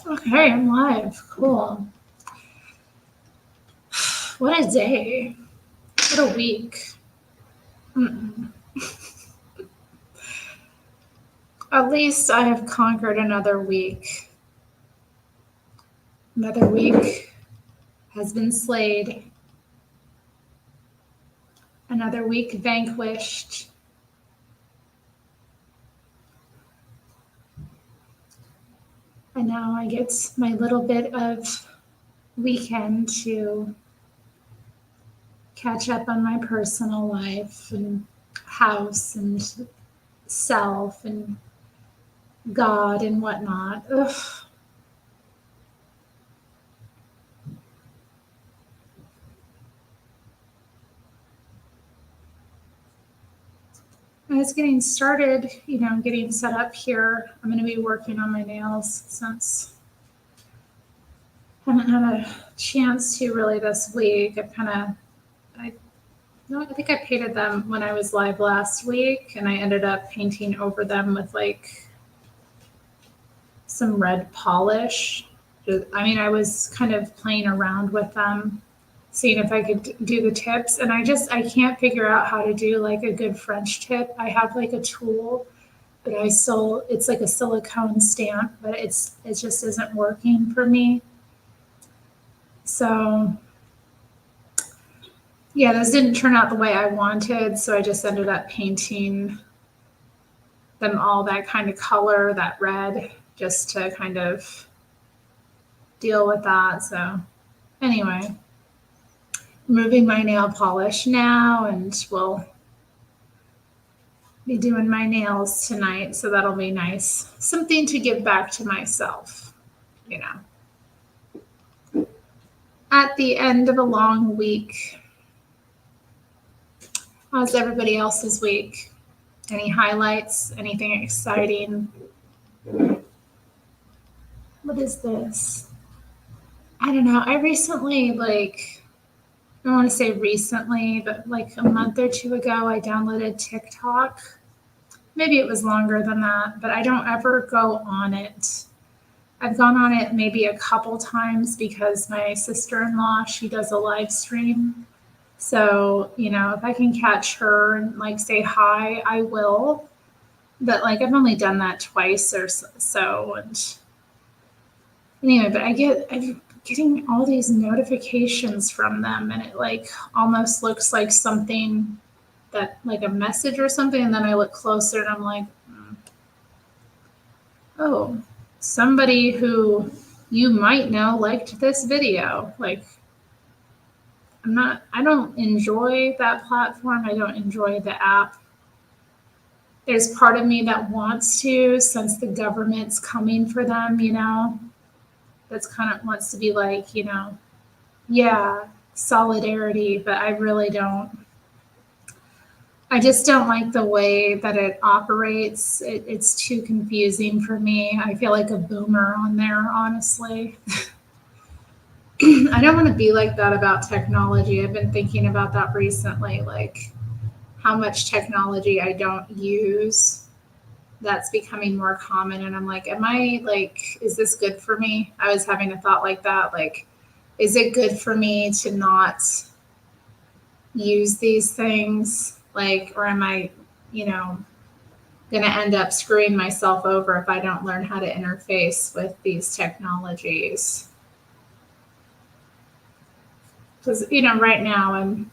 Okay, I'm live. Cool. What a day. What a week. Mm-mm. At least I have conquered another week. Another week has been slayed. Another week vanquished. And now I get my little bit of weekend to catch up on my personal life and house and self and God and whatnot. Ugh. I was getting started, getting set up here. I'm going to be working on my nails since I haven't had a chance to really this week. I no, I think I painted them when I was live last week, and I ended up painting over them with like some red polish. I mean, I was kind of playing around with them, seeing if I could do the tips, and I can't figure out how to do like a good French tip. I have like a tool, but it's like a silicone stamp, but it just isn't working for me. So yeah, those didn't turn out the way I wanted, so I just ended up painting them all that kind of color, that red, just to kind of deal with that. So anyway, removing my nail polish now, and we'll be doing my nails tonight, so that'll be nice. Something to give back to myself, you know, at the end of a long week. How's everybody else's week? Any highlights? Anything exciting? What is this? I don't know. I recently, I don't want to say recently, but like a month or two ago, I downloaded TikTok. Maybe it was longer than that, but I don't ever go on it. I've gone on it maybe a couple times because my sister-in-law, she does a live stream. So, if I can catch her and like say hi, I will. But like I've only done that twice or so. And anyway, but I'm getting all these notifications from them, and it like almost looks like something that like a message or something. And then I look closer and I'm like, oh, somebody who you might know liked this video. Like, I don't enjoy that platform. I don't enjoy the app. There's part of me that wants to, since the government's coming for them, that's kind of wants to be like, yeah, solidarity, but I really don't. I just don't like the way that it operates. It's too confusing for me. I feel like a boomer on there, honestly. I don't want to be like that about technology. I've been thinking about that recently, like how much technology I don't use that's becoming more common. And I'm like, is this good for me? I was having a thought like that. Like, is it good for me to not use these things? Like, or am I, going to end up screwing myself over if I don't learn how to interface with these technologies? Because, right now I'm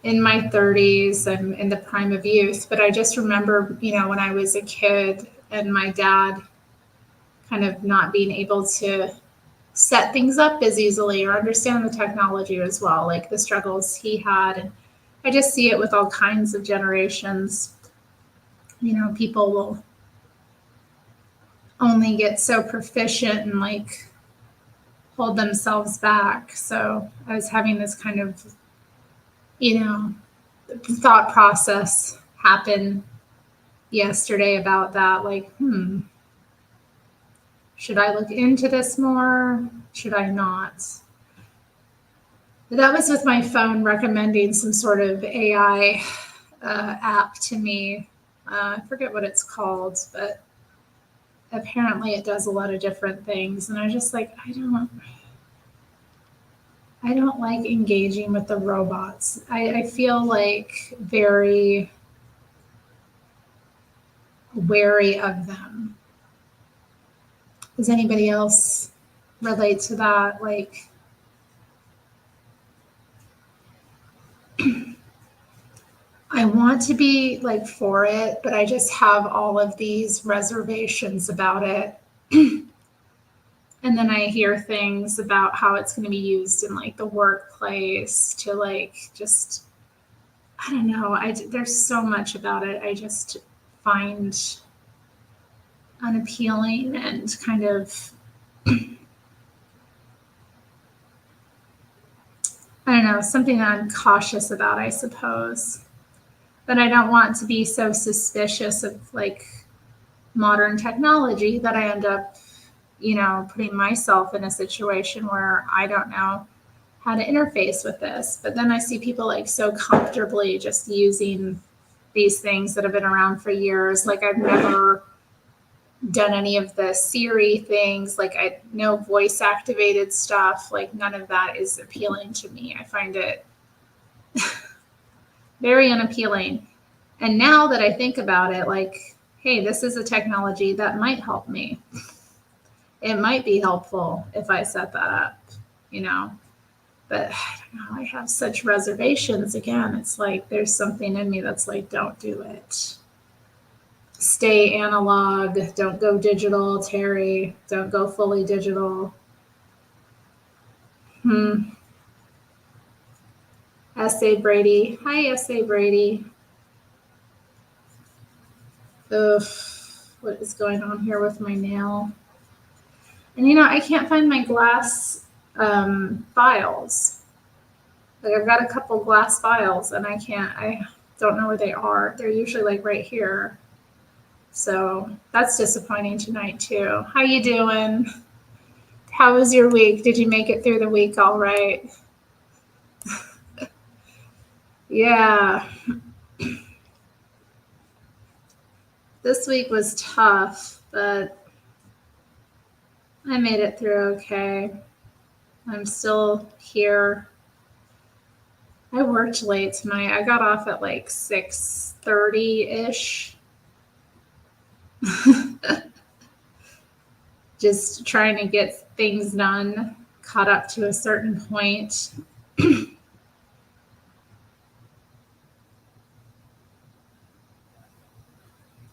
in my 30s, I'm in the prime of youth, but I just remember, when I was a kid and my dad kind of not being able to set things up as easily or understand the technology as well, like the struggles he had. And I just see it with all kinds of generations. People will only get so proficient and like hold themselves back. So I was having this kind of, thought process happen yesterday about that. Like, should I look into this more? Should I not? But that was with my phone recommending some sort of AI app to me. I forget what it's called, but apparently it does a lot of different things. And I was just like, I don't like engaging with the robots. I feel like very wary of them. Does anybody else relate to that? Like, I want to be like for it, but I just have all of these reservations about it. And then I hear things about how it's going to be used in like the workplace to like just, I don't know. There's so much about it I just find unappealing and kind of, I don't know, something that I'm cautious about, I suppose. But I don't want to be so suspicious of like modern technology that I end up, putting myself in a situation where I don't know how to interface with this. But then I see people like so comfortably just using these things that have been around for years. Like I've never done any of the Siri things. Like I know voice activated stuff. Like none of that is appealing to me. I find it very unappealing. And now that I think about it, like, hey, this is a technology that might help me. It might be helpful if I set that up, But I don't know, I have such reservations. Again, it's like there's something in me that's like, don't do it. Stay analog. Don't go digital, Terry. Don't go fully digital. S.A. Brady. Hi, S.A. Brady. Ugh, what is going on here with my nail? And I can't find my glass files. Like I've got a couple glass files and I don't know where they are. They're usually like right here. So that's disappointing tonight too. How you doing? How was your week? Did you make it through the week all right? Yeah. This week was tough, but I made it through okay. I'm still here. I worked late tonight. I got off at like 6:30-ish. Just trying to get things done, caught up to a certain point.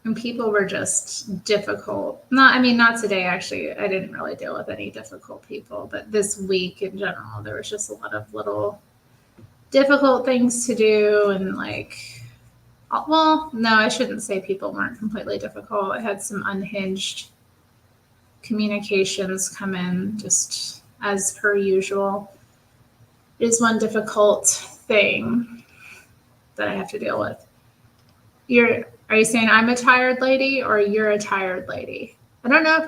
And people were just difficult. Not today, actually. I didn't really deal with any difficult people, but this week in general, there was just a lot of little difficult things to do. And no, I shouldn't say people weren't completely difficult. I had some unhinged communications come in just as per usual. It is one difficult thing that I have to deal with. Are you saying I'm a tired lady or you're a tired lady? I don't know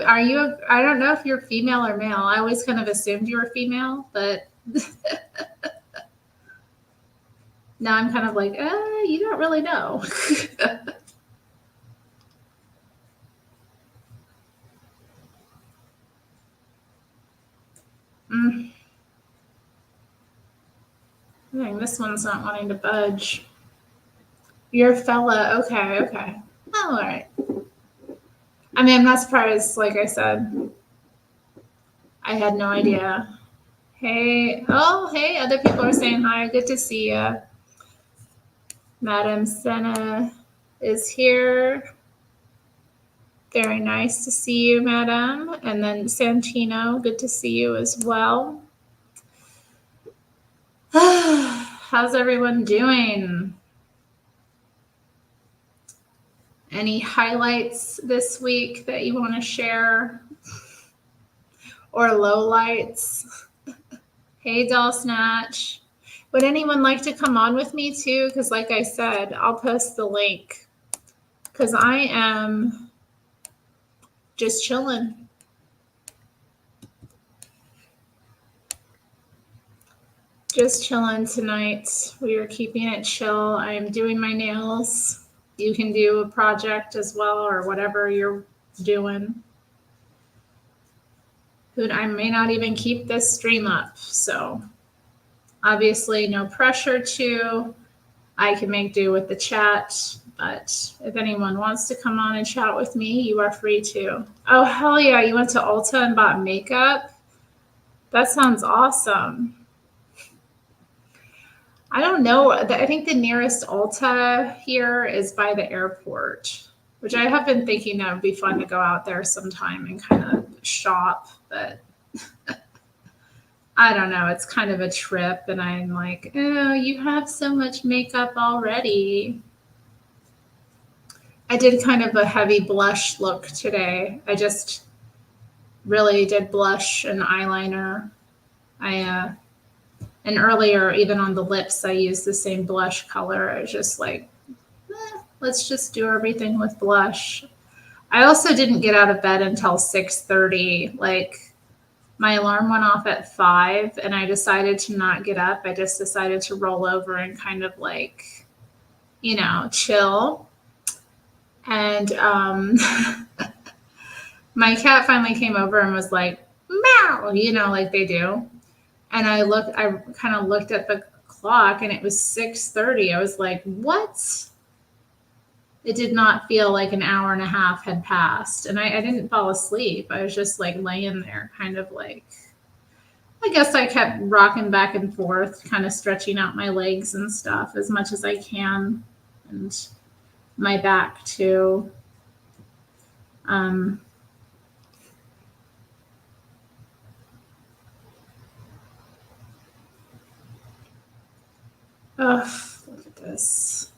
if you're female or male. I always kind of assumed you were female, but now I'm kind of like, you don't really know. Dang, this one's not wanting to budge. You're a fella. Okay. Oh, all right. I'm not surprised. Like I said, I had no idea. Hey, other people are saying hi. Good to see you. Madam Senna is here. Very nice to see you, Madam. And then Santino, good to see you as well. How's everyone doing? Any highlights this week that you want to share? Or lowlights? Hey, Doll Snatch. Would anyone like to come on with me too? Because like I said, I'll post the link. Because I am just chilling. Just chilling tonight. We are keeping it chill. I am doing my nails. You can do a project as well or whatever you're doing. I may not even keep this stream up. So obviously no pressure to. I can make do with the chat, but if anyone wants to come on and chat with me, you are free to. Oh, hell yeah. You went to Ulta and bought makeup? That sounds awesome. I don't know. I think the nearest Ulta here is by the airport, which I have been thinking that would be fun to go out there sometime and kind of shop, but I don't know. It's kind of a trip, and I'm like, oh, you have so much makeup already. I did kind of a heavy blush look today. I just really did blush and eyeliner. And earlier, even on the lips, I used the same blush color. I was just like, let's just do everything with blush. I also didn't get out of bed until 6:30. Like, my alarm went off at 5, and I decided to not get up. I just decided to roll over and kind of like, chill. And my cat finally came over and was like, meow, like they do. And I kind of looked at the clock, and it was 6:30. I was like, what? It did not feel like an hour and a half had passed. And I didn't fall asleep. I was just like laying there, kind of like, I guess I kept rocking back and forth, kind of stretching out my legs and stuff as much as I can. And my back too. Oh, look at this.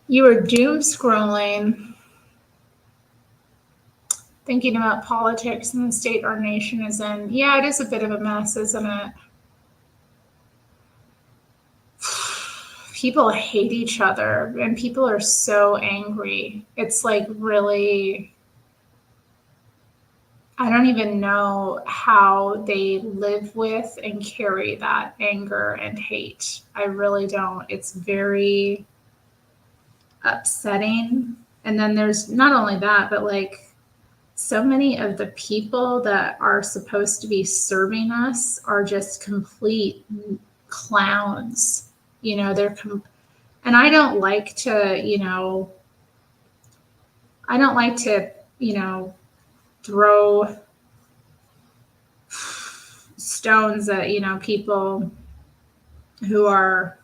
You were doom scrolling, thinking about politics and the state our nation is in. Yeah, it is a bit of a mess, isn't it? People hate each other, and people are so angry. It's like really, I don't even know how they live with and carry that anger and hate. I really don't. It's very upsetting. And then there's not only that, but like so many of the people that are supposed to be serving us are just complete clowns. And I don't like to, throw stones at, people who are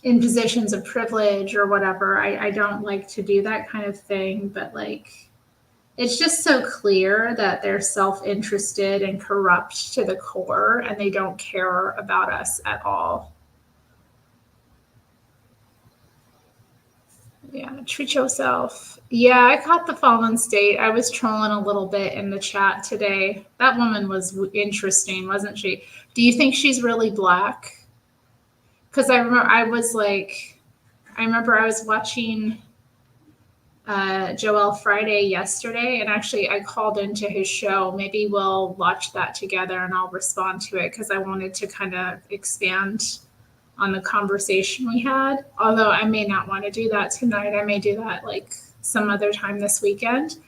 in positions of privilege or whatever. I don't like to do that kind of thing, but like, it's just so clear that they're self-interested and corrupt to the core, and they don't care about us at all. Yeah, treat yourself. Yeah, I caught the fallen state. I was trolling a little bit in the chat today. That woman was interesting, wasn't she? Do you think she's really Black? Because I remember I was watching Joel Friday yesterday, and actually I called into his show. Maybe we'll watch that together and I'll respond to it because I wanted to kind of expand on the conversation we had. Although I may not want to do that tonight. I may do that like some other time this weekend,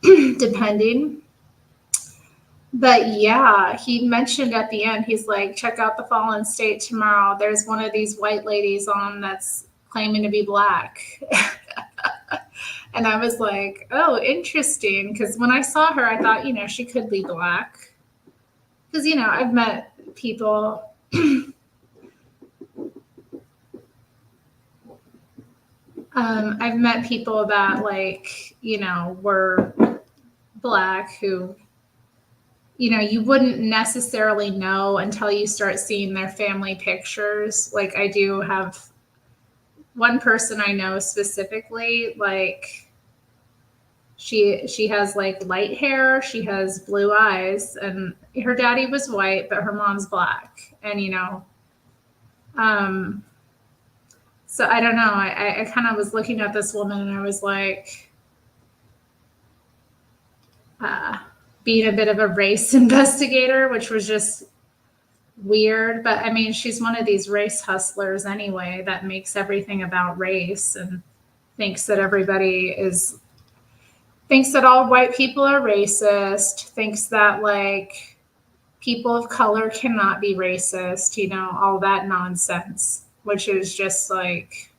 depending. But yeah, he mentioned at the end, he's like, check out the fallen state tomorrow. There's one of these white ladies on that's claiming to be Black. And I was like, oh, interesting. Because when I saw her, I thought, she could be Black. Because, I've met people. I've met people that were Black who, you wouldn't necessarily know until you start seeing their family pictures. Like I do have one person I know specifically, like she has like light hair, she has blue eyes, and her daddy was white, but her mom's Black. And, so I don't know. I kind of was looking at this woman and I was like, being a bit of a race investigator, which was just weird. But I mean, she's one of these race hustlers anyway that makes everything about race and thinks that everybody is thinks that all white people are racist, thinks that like people of color cannot be racist, you know, all that nonsense, which is just like,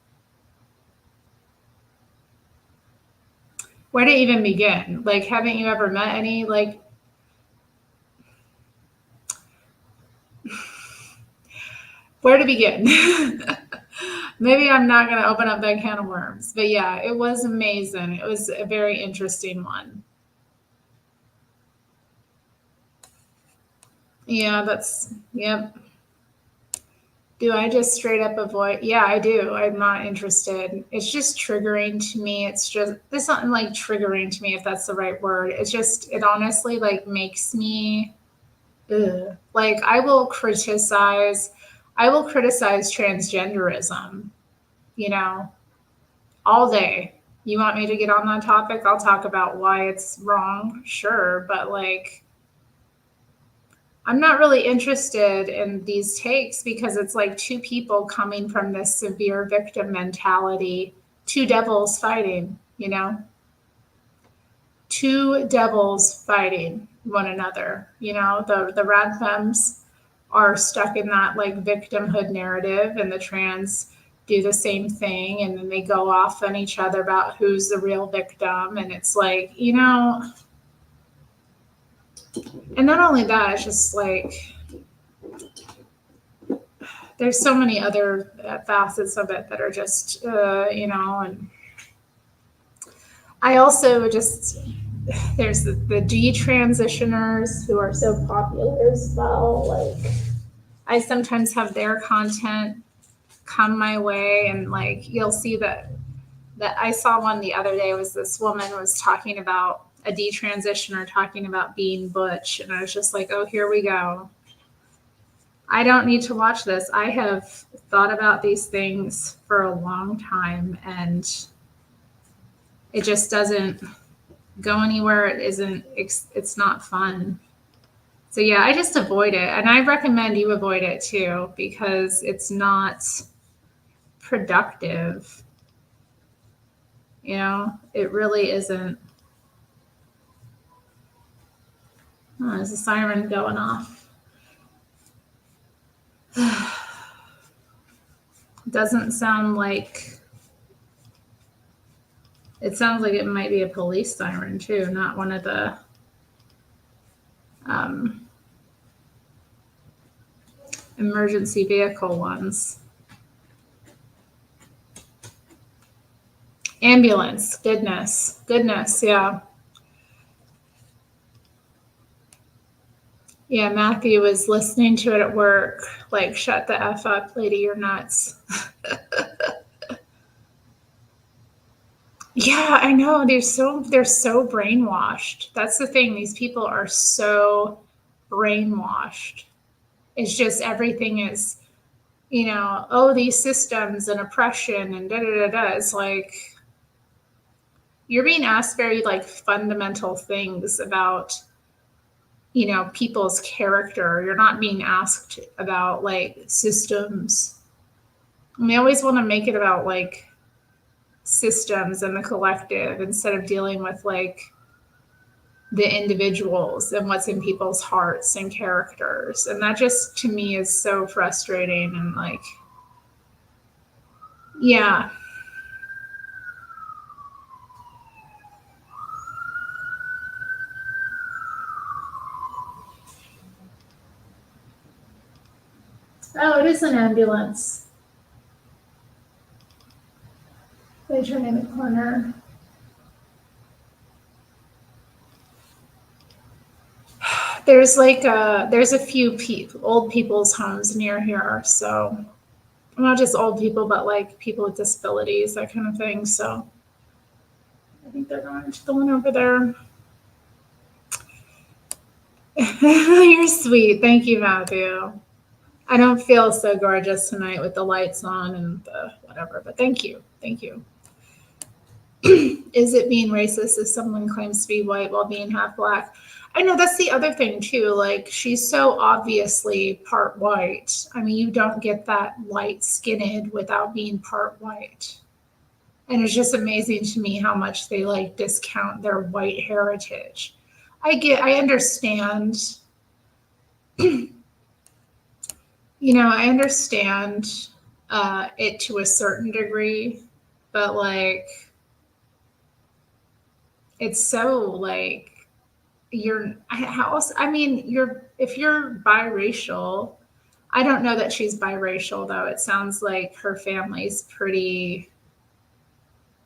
where to even begin? Like, haven't you ever met any, like, where to begin? Maybe I'm not going to open up that can of worms. But yeah, it was amazing. It was a very interesting one. Yeah, yep. Do I just straight up avoid? Yeah, I do. I'm not interested. It's just triggering to me. It's not like triggering to me, if that's the right word. It honestly like makes me, ugh. Like I will criticize transgenderism, you know, all day. You want me to get on that topic? I'll talk about why it's wrong, sure. But like, I'm not really interested in these takes because it's like two people coming from this severe victim mentality, two devils fighting, you know, two devils fighting one another. You know, the rad femmes are stuck in that like victimhood narrative, and the trans do the same thing, and then they go off on each other about who's the real victim. And it's like, you know, and not only that, it's just like, there's so many other facets of it that are just, you know, and I also just, there's the detransitioners who are so popular as well. Like, I sometimes have their content come my way, and like, you'll see that I saw one the other day, was this woman was talking about a detransitioner talking about being butch. And I was just like, oh, here we go. I don't need to watch this. I have thought about these things for a long time, and it just doesn't go anywhere. It's not fun. So yeah, I just avoid it. And I recommend you avoid it too, because it's not productive. You know, it really isn't. Oh, there's a siren going off. Doesn't sound like, it sounds like it might be a police siren too, not one of the emergency vehicle ones. Ambulance, goodness, yeah. Yeah, Matthew was listening to it at work, like, shut the F up, lady, you're nuts. Yeah, I know. They're so brainwashed. That's the thing. These people are so brainwashed. It's just everything is, you know, oh, these systems and oppression and da da da da. It's like, you're being asked very like fundamental things about, you know, people's character. You're not being asked about like systems. And they always want to make it about like systems and the collective instead of dealing with like the individuals and what's in people's hearts and characters. And that just to me is so frustrating. And like, yeah. Oh, it is an ambulance. They turn in the corner. There's like there's a few old people's homes near here, so not just old people, but like people with disabilities, that kind of thing. So I think they're going to the one over there. You're sweet. Thank you, Matthew. I don't feel so gorgeous tonight with the lights on and the whatever, but thank you. Thank you. Is it being racist if someone claims to be white while being half black? I know that's the other thing too. Like, she's so obviously part white. I mean, you don't get that light skinned without being part white. And it's just amazing to me how much they like discount their white heritage. I understand, I understand it to a certain degree, but like, it's so like, how else, I mean, if you're biracial, I don't know that she's biracial though. It sounds like her family's pretty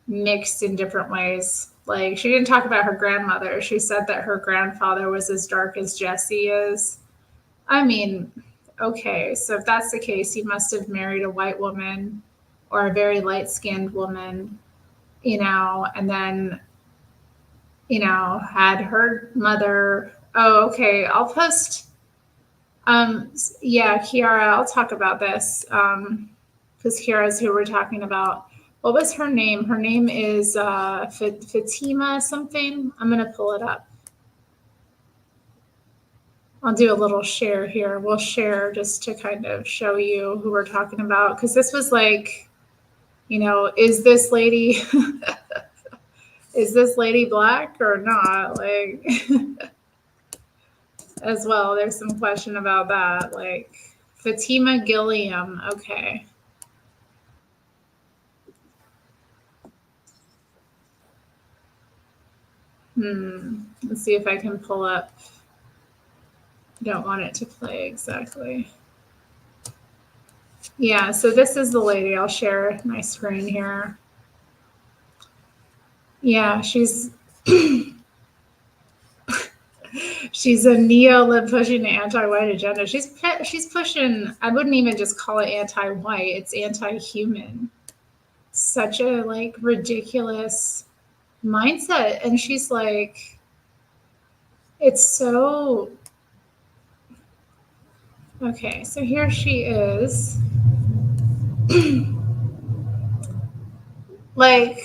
mixed in different ways. Like, she didn't talk about her grandmother. She said that her grandfather was as dark as Jesse is. I mean, okay, so if that's the case, he must have married a white woman or a very light skinned woman, and then, had her mother. Oh, okay. I'll post. Yeah, Kiara, I'll talk about this. Because Kiara's who we're talking about. What was her name? Her name is Fatima something. I'm going to pull it up. I'll do a little share here. We'll share just to kind of show you who we're talking about. Because this was like, is this lady is this lady black or not? Like, as well, there's some question about that. Like, Fatima Gilliam. Okay. Let's see if I can pull up. Don't want it to play exactly. Yeah, so this is the lady. I'll share my screen here. Yeah, she's she's a neo-lib pushing the anti-white agenda. She's pushing. I wouldn't even just call it anti-white. It's anti-human. Such a like ridiculous mindset, and she's like, it's so okay. So here she is, like.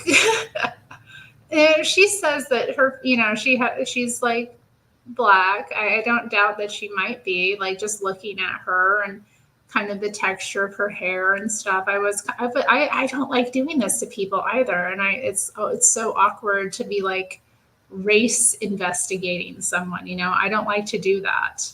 She says that she's like black. I don't doubt that she might be, like, just looking at her and kind of the texture of her hair and stuff. But I don't like doing this to people either. And it's so awkward to be like race investigating someone, I don't like to do that.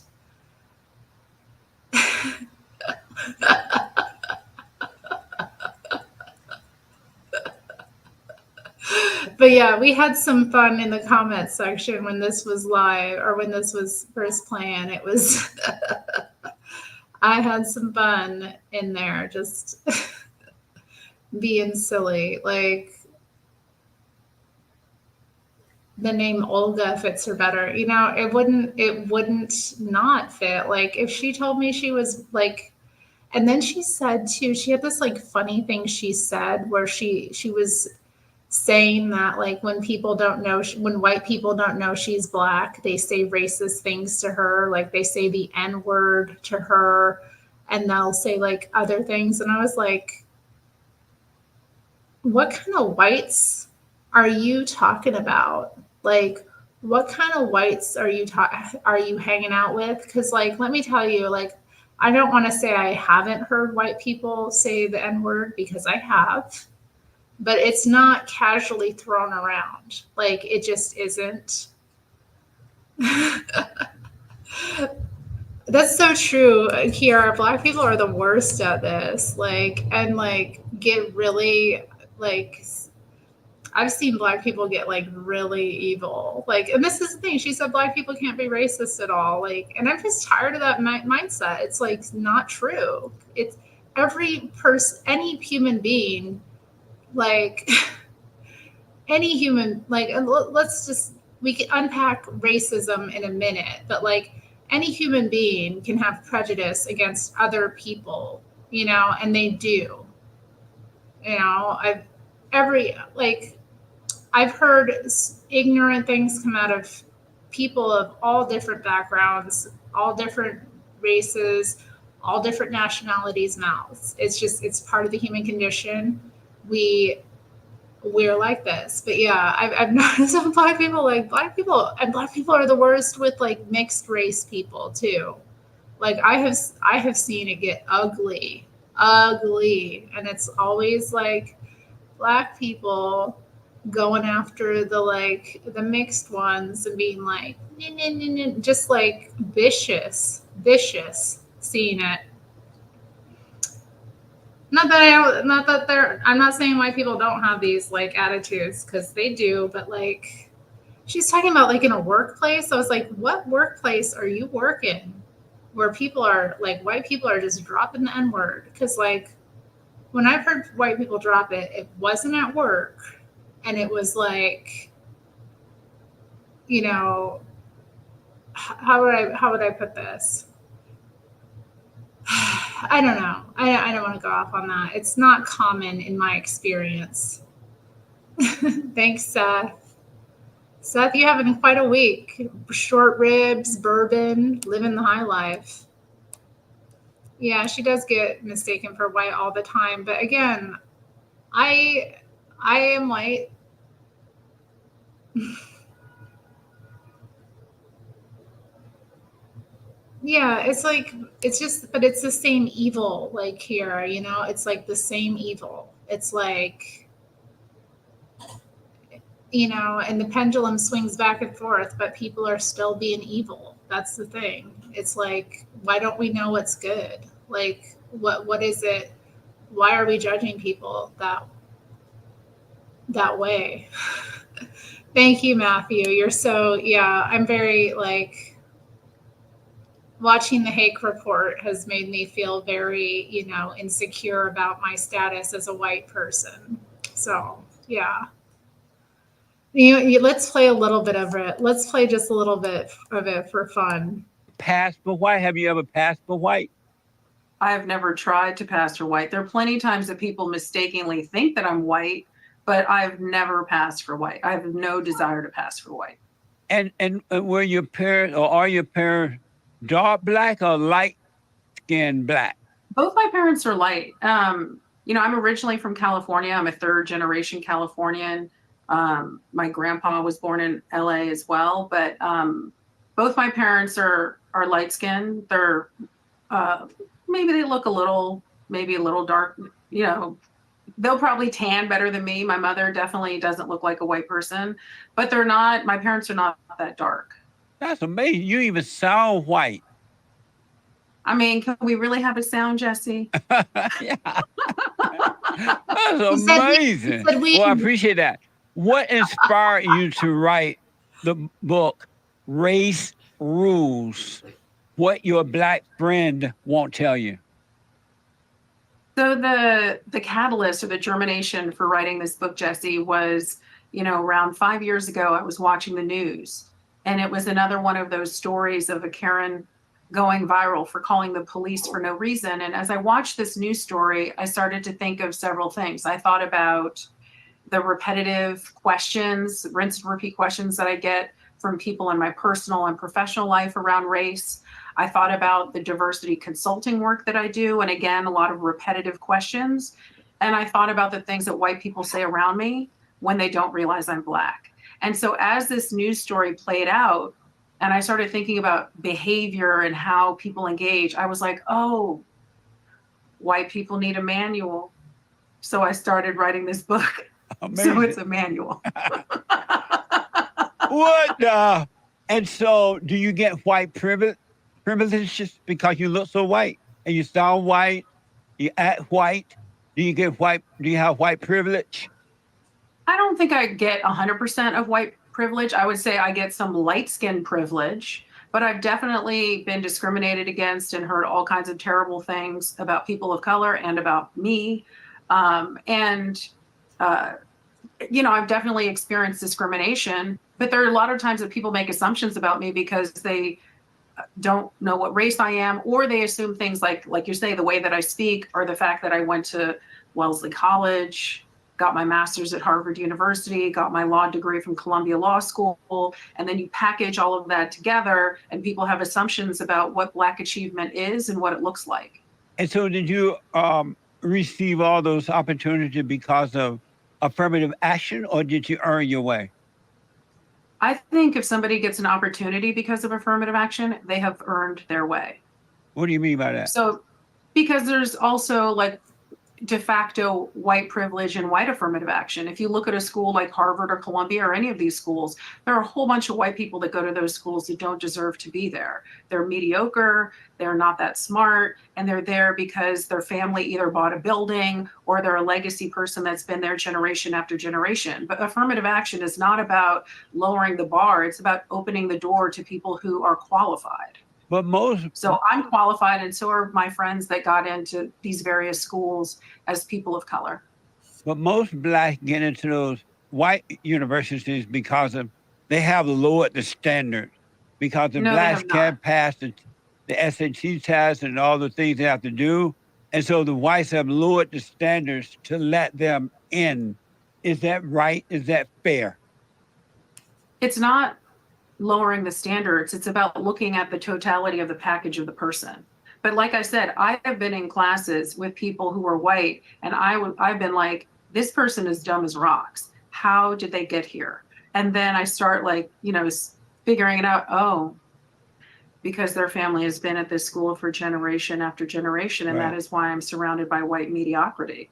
But yeah, we had some fun in the comment section when this was live or when this was first playing. It was, I had some fun in there, just being silly. Like, the name Olga fits her better. It wouldn't not fit. Like, if she told me she was like, and then she said too, she had this like funny thing she said where she was saying that like when white people don't know she's black, they say racist things to her, like they say the N-word to her, and they'll say like other things. And I was like, what kind of whites are you talking about? Like, what kind of whites are you hanging out with? Because like, let me tell you, like, I don't want to say I haven't heard white people say the N-word, because I have, but it's not casually thrown around. Like, it just isn't. That's so true, Kiara. Black people are the worst at this. Like, and like get really like, I've seen black people get like really evil. Like, and this is the thing. She said black people can't be racist at all. Like, and I'm just tired of that mindset. It's like not true. It's every person, any human being, like any human, like, we can unpack racism in a minute, but like any human being can have prejudice against other people, and they do. I've heard ignorant things come out of people of all different backgrounds, all different races, all different nationalities' mouths. It's part of the human condition. We're like this. But yeah, I've noticed some black people and black people are the worst with like mixed race people too. Like, I have seen it get ugly, and it's always like black people going after the mixed ones and being like, "Nah, nah, nah, nah," just like vicious, seeing it. Not that they're. I'm not saying white people don't have these like attitudes because they do, but like she's talking about like in a workplace. I was like, what workplace are you working where people are like white people are just dropping the N word? Because like when I've heard white people drop it, it wasn't at work, and it was like, you know, how would I put this? I don't know. I don't want to go off on that. It's not common in my experience. Thanks, Seth. Seth, you having quite a week. Short ribs, bourbon, living the high life. Yeah, she does get mistaken for white all the time. But again, I I am white. Yeah, it's like it's just but it's the same evil like here, you know? It's like the same evil. It's like, you know, and the pendulum swings back and forth, but people are still being evil. That's the thing. It's like, why don't we know what's good? Like, what is it? Why are we judging people that way? Thank you, Matthew. You're so yeah. I'm very like watching the Hake report has made me feel very, you know, insecure about my status as a white person. So yeah. Let's play a little bit of it. Let's play just a little bit of it for fun. Pass for white? Have you ever passed for white? I have never tried to pass for white. There are plenty of times that people mistakenly think that I'm white, but I've never passed for white. I have no desire to pass for white. And were your parents or are your parents dark black or light skinned black? Both my parents are light. I'm originally from California. I'm a third generation Californian. My grandpa was born in LA as well, but both my parents are light skinned. They're maybe they look maybe a little dark. You know, they'll probably tan better than me. My mother definitely doesn't look like a white person, but they're not. My parents are not that dark. That's amazing. You even sound white. I mean, can we really have a sound, Jesse? Yeah. That's He amazing. said we Well, I appreciate that. What inspired you to write the book Race Rules? What your black friend won't tell you. So the catalyst or the germination for writing this book, Jesse, was, around 5 years ago, I was watching the news, and it was another one of those stories of a Karen going viral for calling the police for no reason. And as I watched this news story, I started to think of several things. I thought about the repetitive questions, rinse and repeat questions that I get from people in my personal and professional life around race. I thought about the diversity consulting work that I do, and again, a lot of repetitive questions. And I thought about the things that white people say around me when they don't realize I'm black. And so as this news story played out, and I started thinking about behavior and how people engage, I was like, oh, white people need a manual. So I started writing this book. Amazing. So it's a manual. What? And so do you get white privilege just because you look so white and you sound white, you act white? Do you get white? Do you have white privilege? I don't think I get 100% of white privilege. I would say I get some light skin privilege, but I've definitely been discriminated against and heard all kinds of terrible things about people of color and about me. I've definitely experienced discrimination, but there are a lot of times that people make assumptions about me because they don't know what race I am, or they assume things like you say, the way that I speak, or the fact that I went to Wellesley College, got my master's at Harvard University, got my law degree from Columbia Law School, and then you package all of that together and people have assumptions about what Black achievement is and what it looks like. And so did you receive all those opportunities because of affirmative action, or did you earn your way? I think if somebody gets an opportunity because of affirmative action, they have earned their way. What do you mean by that? So, because there's also like de facto white privilege and white affirmative action. If you look at a school like Harvard or Columbia or any of these schools, there are a whole bunch of white people that go to those schools that don't deserve to be there. They're mediocre, they're not that smart, and they're there because their family either bought a building or they're a legacy person that's been there generation after generation. But affirmative action is not about lowering the bar, it's about opening the door to people who are qualified. But most, So I'm qualified, and so are my friends that got into these various schools as people of color. but most blacks get into those white universities because of they have lowered the standards because the No, they blacks have can't not. pass the SAT test and all the things they have to do. And so the whites have lowered the standards to let them in. Is that right? Is that fair? It's not lowering the standards. It's about looking at the totality of the package of the person. But like I said, I have been in classes with people who are white, and I've been like, this person is dumb as rocks. How did they get here? And then I start like, figuring it out. Oh, because their family has been at this school for generation after generation, and Right. that is why I'm surrounded by white mediocrity.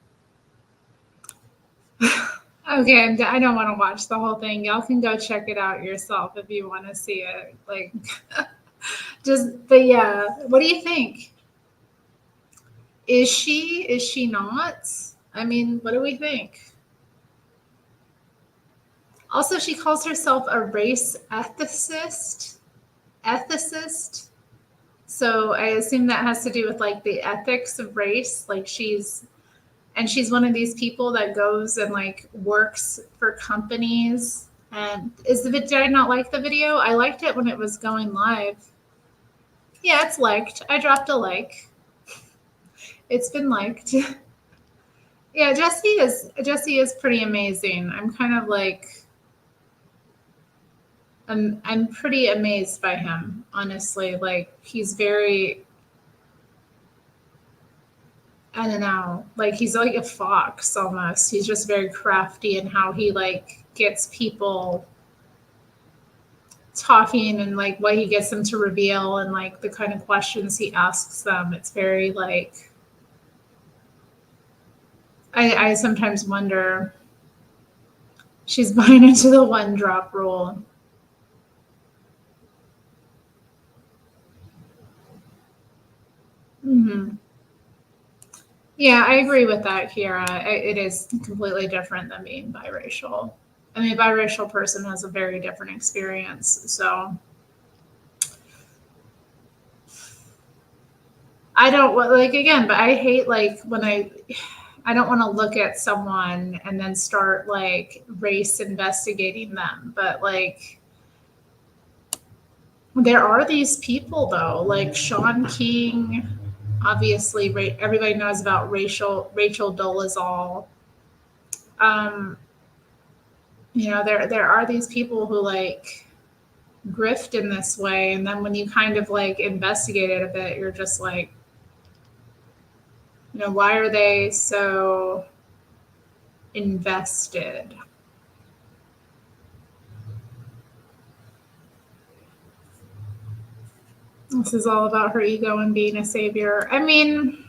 Okay, I don't want to watch the whole thing. Y'all can go check it out yourself if you want to see it. Like, but yeah, what do you think? Is she not? I mean, what do we think? Also, she calls herself a race ethicist. Ethicist. So I assume that has to do with like the ethics of race. Like she's one of these people that goes and like works for companies. And did I not like the video? I liked it when it was going live. Yeah, it's liked. I dropped a like. It's been liked. Yeah, Jesse is pretty amazing. I'm kind of like I'm pretty amazed by him, honestly. Like he's very, I don't know, like he's like a fox almost. He's just very crafty in how he like gets people talking and like what he gets them to reveal and like the kind of questions he asks them. It's very like I sometimes wonder she's buying into the one drop rule. Mm-hmm. Yeah, I agree with that, Kiera. It is completely different than being biracial. I mean, a biracial person has a very different experience. So I don't like again, but I hate like when I don't want to look at someone and then start like race investigating them. But like there are these people though, like Sean King. Obviously, everybody knows about Rachel Dolezal. There are these people who like grift in this way, and then when you kind of like investigate it a bit, you're just like, why are they so invested? This is all about her ego and being a savior. I mean,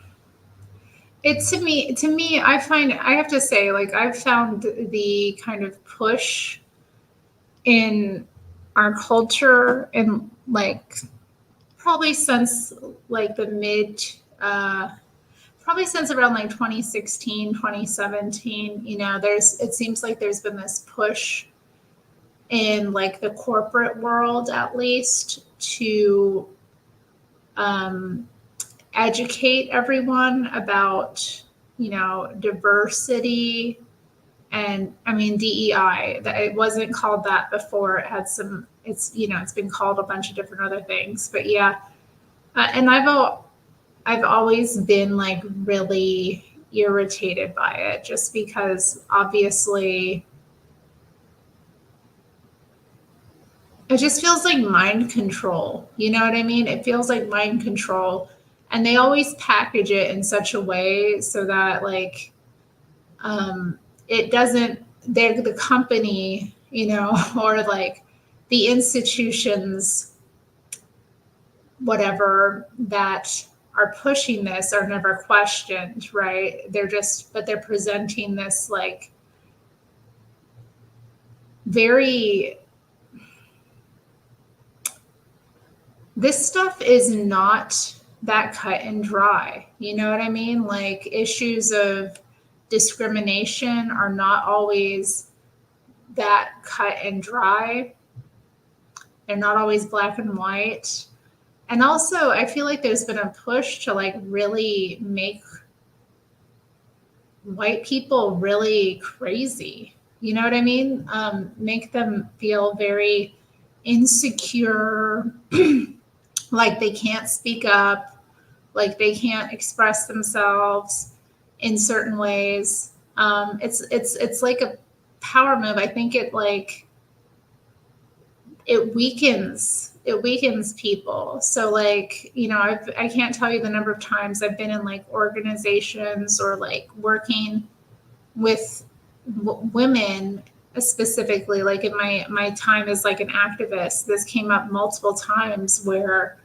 to me, I have to say, like, I've found the kind of push in our culture and like probably since like probably since around like 2016, 2017, it seems like there's been this push in like the corporate world, at least, to educate everyone about, diversity and I mean DEI. That it wasn't called that before. It had some. It's been called a bunch of different other things. But yeah, and I've always been like really irritated by it, just because obviously it just feels like mind control. You know what I mean? It feels like mind control. And they always package it in such a way so that like it doesn't, they're the company, or like the institutions, whatever, that are pushing this are never questioned, right? But they're presenting this like very, this stuff is not that cut and dry. You know what I mean? Like issues of discrimination are not always that cut and dry. They're not always black and white. And also, I feel like there's been a push to like really make white people really crazy. You know what I mean? Make them feel very insecure, like they can't speak up, like they can't express themselves in certain ways. It's like a power move. I think it weakens people. So like, you know, I can't tell you the number of times I've been in like organizations or like working with women specifically, like in my time as like an activist, this came up multiple times where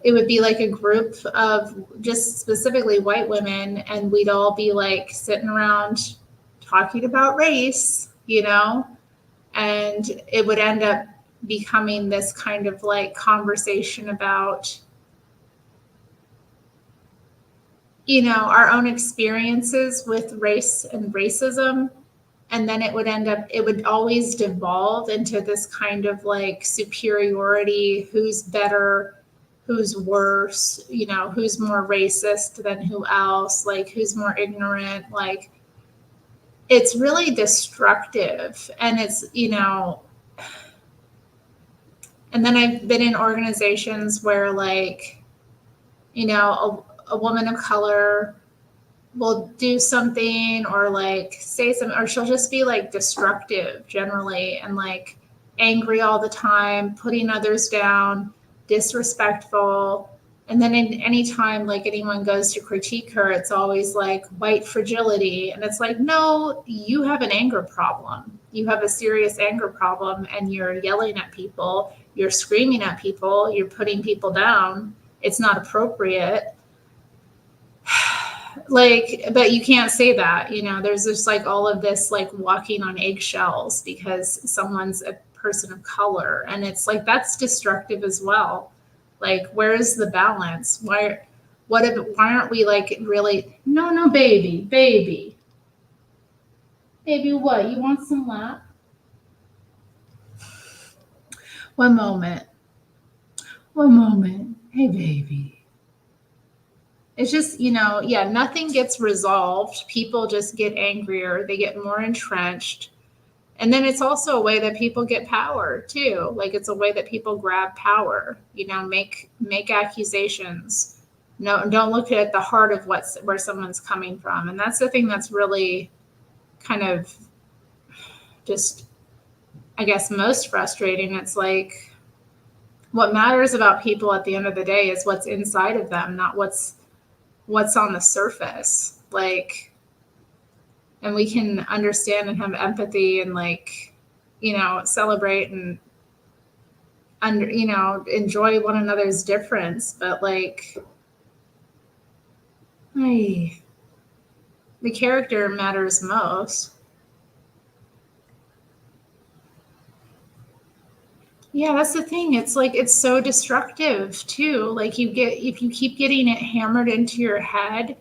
it would be like a group of just specifically white women, and we'd all be like sitting around talking about race, you know, and it would end up becoming this kind of like conversation about, you know, our own experiences with race and racism. And then it would always devolve into this kind of like superiority, who's better, who's worse, you know, who's more racist than who else, like who's more ignorant. Like it's really destructive. And it's, you know, and then I've been in organizations where like, you know, a woman of color will do something or like say something, or she'll just be like destructive generally and like angry all the time, putting others down, disrespectful. And then any time like anyone goes to critique her, it's always like white fragility. And it's like, no, you have an anger problem. You have a serious anger problem, and you're yelling at people, you're screaming at people, you're putting people down. It's not appropriate. Like, but you can't say that, you know, there's just like all of this like walking on eggshells because someone's a person of color. And it's like, that's destructive as well. Like, where is the balance? Why aren't we like really, no, baby, what? You want some lap? One moment. Hey, baby. It's just, you know, yeah, nothing gets resolved. People just get angrier. They get more entrenched. And then it's also a way that people get power too. Like it's a way that people grab power, you know, make accusations. No, don't look at the heart of where someone's coming from. And that's the thing that's really kind of just, I guess, most frustrating. It's like what matters about people at the end of the day is what's inside of them, not what's on the surface. Like, and we can understand and have empathy and like, you know, celebrate and you know, enjoy one another's difference. But like, the character matters most. Yeah, that's the thing. It's like, it's so destructive too. Like if you keep getting it hammered into your head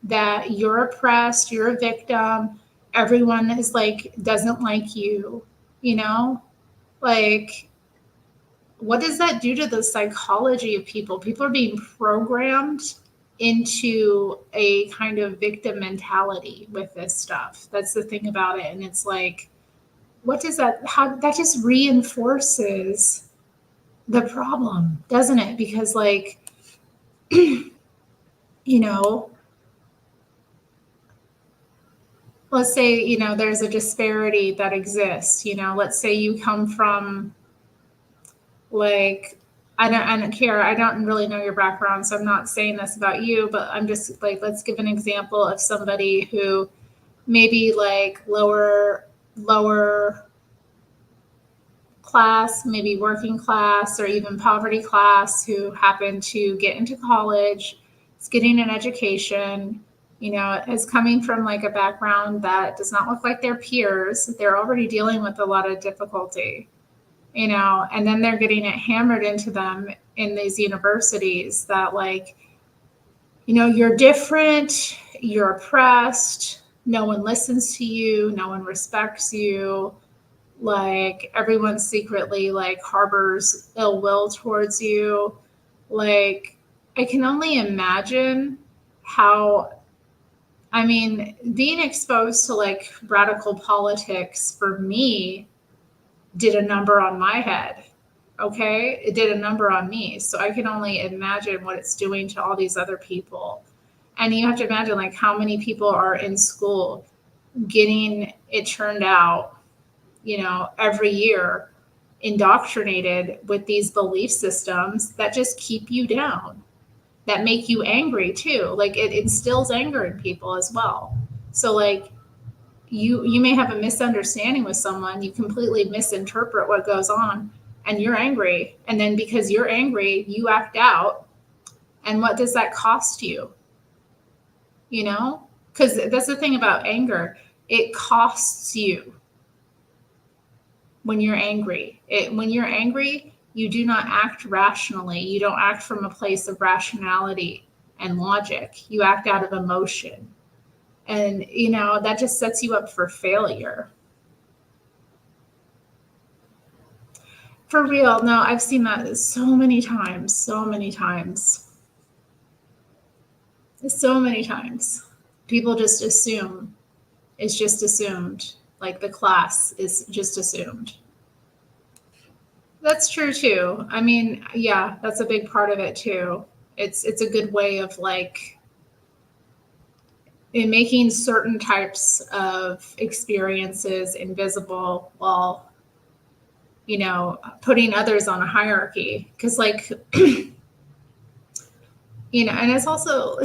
that you're oppressed, you're a victim, everyone is like, doesn't like you, you know, like, what does that do to the psychology of people? People are being programmed into a kind of victim mentality with this stuff. That's the thing about it. And it's like, what does how that just reinforces the problem, doesn't it? Because like, you know, let's say, you know, there's a disparity that exists, you know, let's say you come from like, I don't care. I don't really know your background, so I'm not saying this about you, but I'm just like, let's give an example of somebody who maybe like lower class, maybe working class or even poverty class, who happen to get into college, is getting an education, is coming from like a background that does not look like their peers. They're already dealing with a lot of difficulty, and then they're getting it hammered into them in these universities that like, you're different, you're oppressed, no one listens to you, no one respects you, like everyone secretly like harbors ill will towards you. Like, I can only imagine how, being exposed to like radical politics for me did a number on my head. Okay. It did a number on me. So I can only imagine what it's doing to all these other people. And you have to imagine like how many people are in school getting it turned out, every year, indoctrinated with these belief systems that just keep you down, that make you angry too. Like it instills anger in people as well. So like you may have a misunderstanding with someone, you completely misinterpret what goes on, and you're angry. And then because you're angry, you act out. And what does that cost you? Because that's the thing about anger. It costs you when you're angry. When you're angry, you do not act rationally. You don't act from a place of rationality and logic. You act out of emotion. And, that just sets you up for failure. For real. No, I've seen that so many times, so many times. So many times. People just assume. It's just assumed. Like the class is just assumed. That's true too. Yeah, that's a big part of it too. It's a good way of like in making certain types of experiences invisible while, putting others on a hierarchy. Because like, and it's also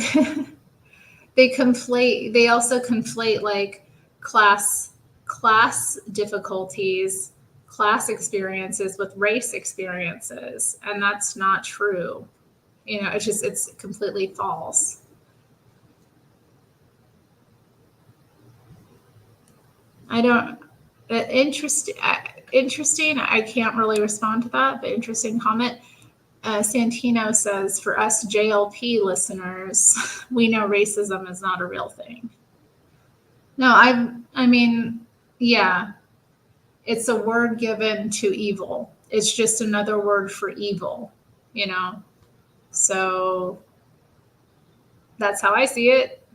they also conflate like class difficulties, class experiences with race experiences, and that's not true. It's completely false. Interesting. I can't really respond to that, but interesting comment. Santino says, for us JLP listeners, we know racism is not a real thing. No, yeah, it's a word given to evil. It's just another word for evil, So that's how I see it.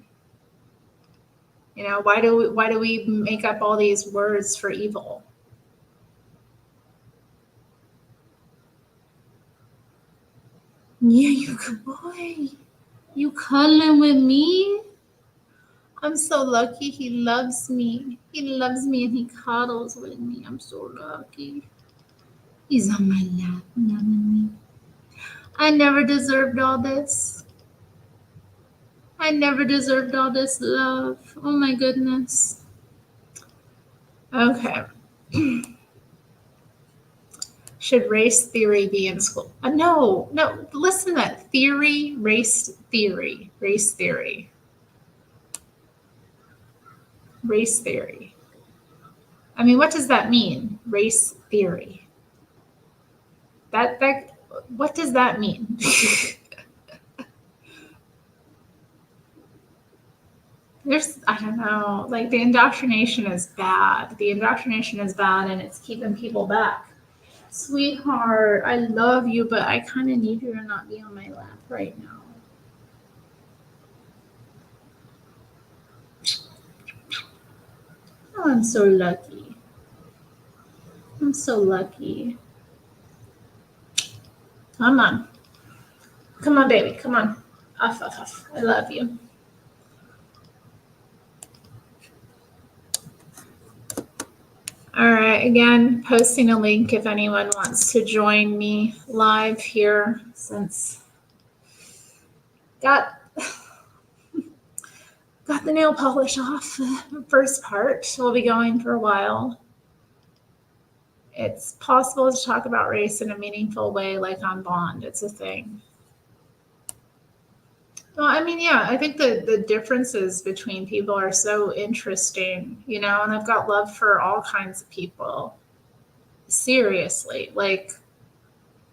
Why do we make up all these words for evil? Yeah, you good boy. You cuddling with me? I'm so lucky he loves me. He loves me and he cuddles with me. I'm so lucky. He's on my lap, loving me. I never deserved all this. I never deserved all this love. Oh my goodness. Okay. Should race theory be in school? No. Listen to that. Theory, race theory, race theory. Race theory. What does that mean? Race theory. What does that mean? I don't know, like the indoctrination is bad. The indoctrination is bad and it's keeping people back. Sweetheart, I love you, but I kind of need you to not be on my lap right now. Oh, I'm so lucky. I'm so lucky. Come on. Come on, baby. Come on. Off. I love you. All right, again, posting a link if anyone wants to join me live here, since got the nail polish off. First part, we'll be going for a while. it's possible to talk about race in a meaningful way, like on Bond. It's a thing. Well, I mean, yeah, I think the differences between people are so interesting, you know, and I've got love for all kinds of people. Seriously, like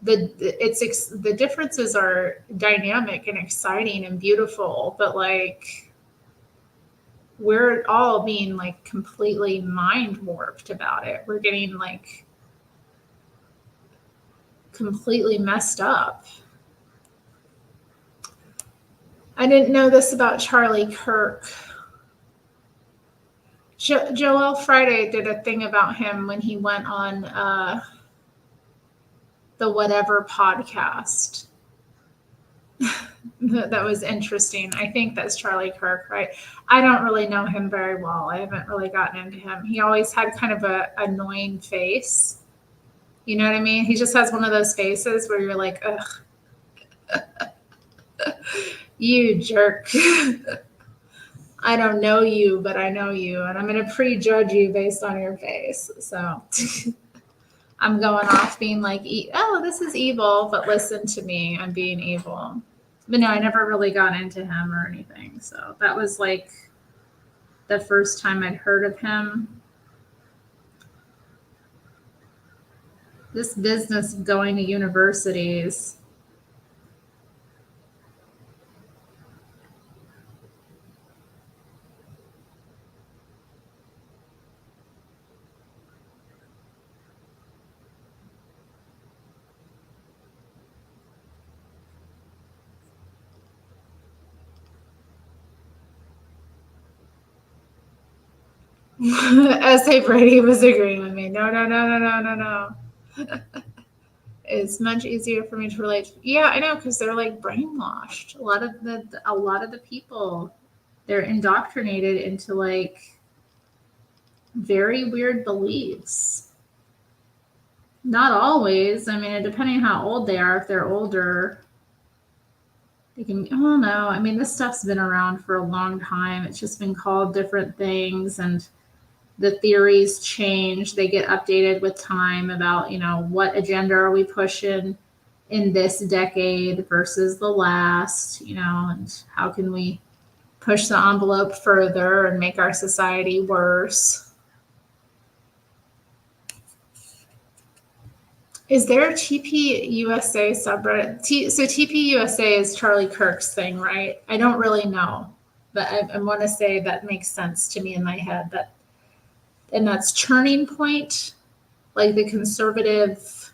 the differences are dynamic and exciting and beautiful, but like we're all being like completely mind warped about it. We're getting like completely messed up. I didn't know this about Charlie Kirk. Joel Friday did a thing about him when he went on the Whatever podcast. That was interesting. I think that's Charlie Kirk, right? I don't really know him very well. I haven't really gotten into him. He always had kind of a annoying face. You know what I mean? He just has one of those faces where you're like, ugh, you jerk. I don't know you, but I know you, and I'm going to prejudge you based on your face. So I'm going off being like, oh, this is evil, but listen to me, I'm being evil. But no, I never really got into him or anything. So that was like the first time I'd heard of him. This business of going to universities. S.A. Brady was agreeing with me. No. It's much easier for me to relate. Yeah, I know, because they're like brainwashed. A lot of the people, they're indoctrinated into like very weird beliefs. Not always. I mean, depending on how old they are. If they're older, they can. Oh no, I mean, this stuff's been around for a long time. It's just been called different things, and the theories change. They get updated with time about, you know, what agenda are we pushing in this decade versus the last, you know, and how can we push the envelope further and make our society worse. Is there a TP USA subreddit? So TP USA is Charlie Kirk's thing, right? I don't really know, but I want to say that makes sense to me in my head. And that's Turning Point, like the conservative.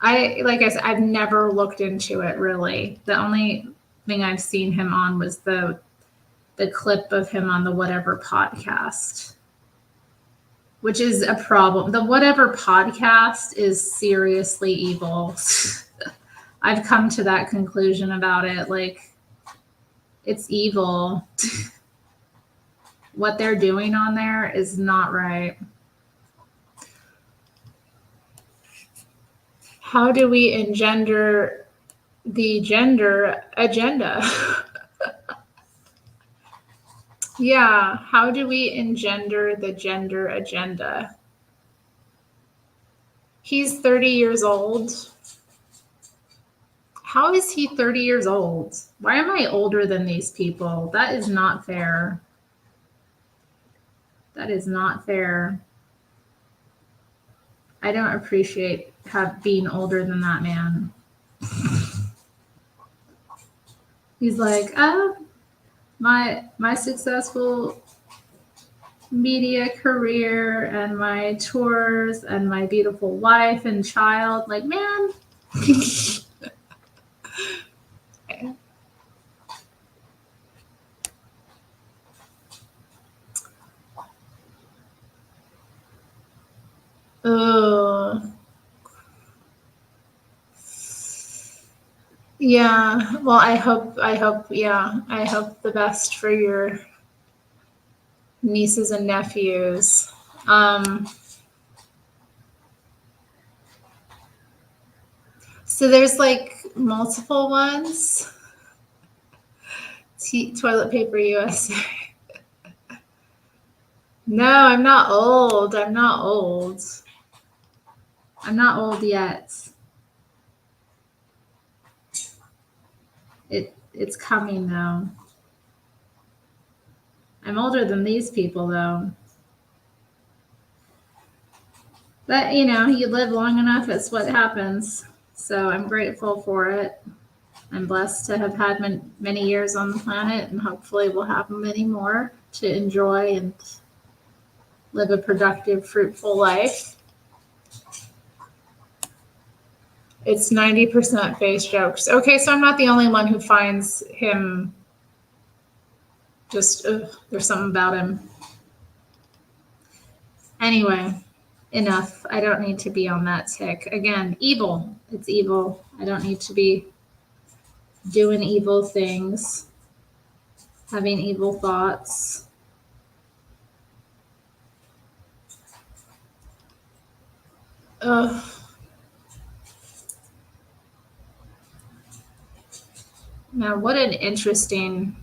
Like I said, I've never looked into it really. The only thing I've seen him on was the clip of him on the Whatever podcast, which is a problem. The Whatever podcast is seriously evil. I've come to that conclusion about it. Like, it's evil. What they're doing on there is not right. How do we engender the gender agenda? Yeah, how do we engender the gender agenda? He's 30 years old. How is he 30 years old? Why am I older than these people? That is not fair. That is not fair. I don't appreciate being older than that man. He's like, my successful media career and my tours and my beautiful wife and child. Like, man. Oh. Yeah. Well, I hope the best for your nieces and nephews. So there's like multiple ones. Toilet Paper USA. No, I'm not old. I'm not old. I'm not old yet. It's coming though. I'm older than these people though. But you know, you live long enough, it's what happens. So I'm grateful for it. I'm blessed to have had many years on the planet, and hopefully we'll have many more to enjoy and live a productive, fruitful life. It's 90% face jokes. Okay, so I'm not the only one who finds him just, there's something about him. Anyway, enough. I don't need to be on that tick. Again, evil. It's evil. I don't need to be doing evil things, having evil thoughts. Ugh. Now, what an interesting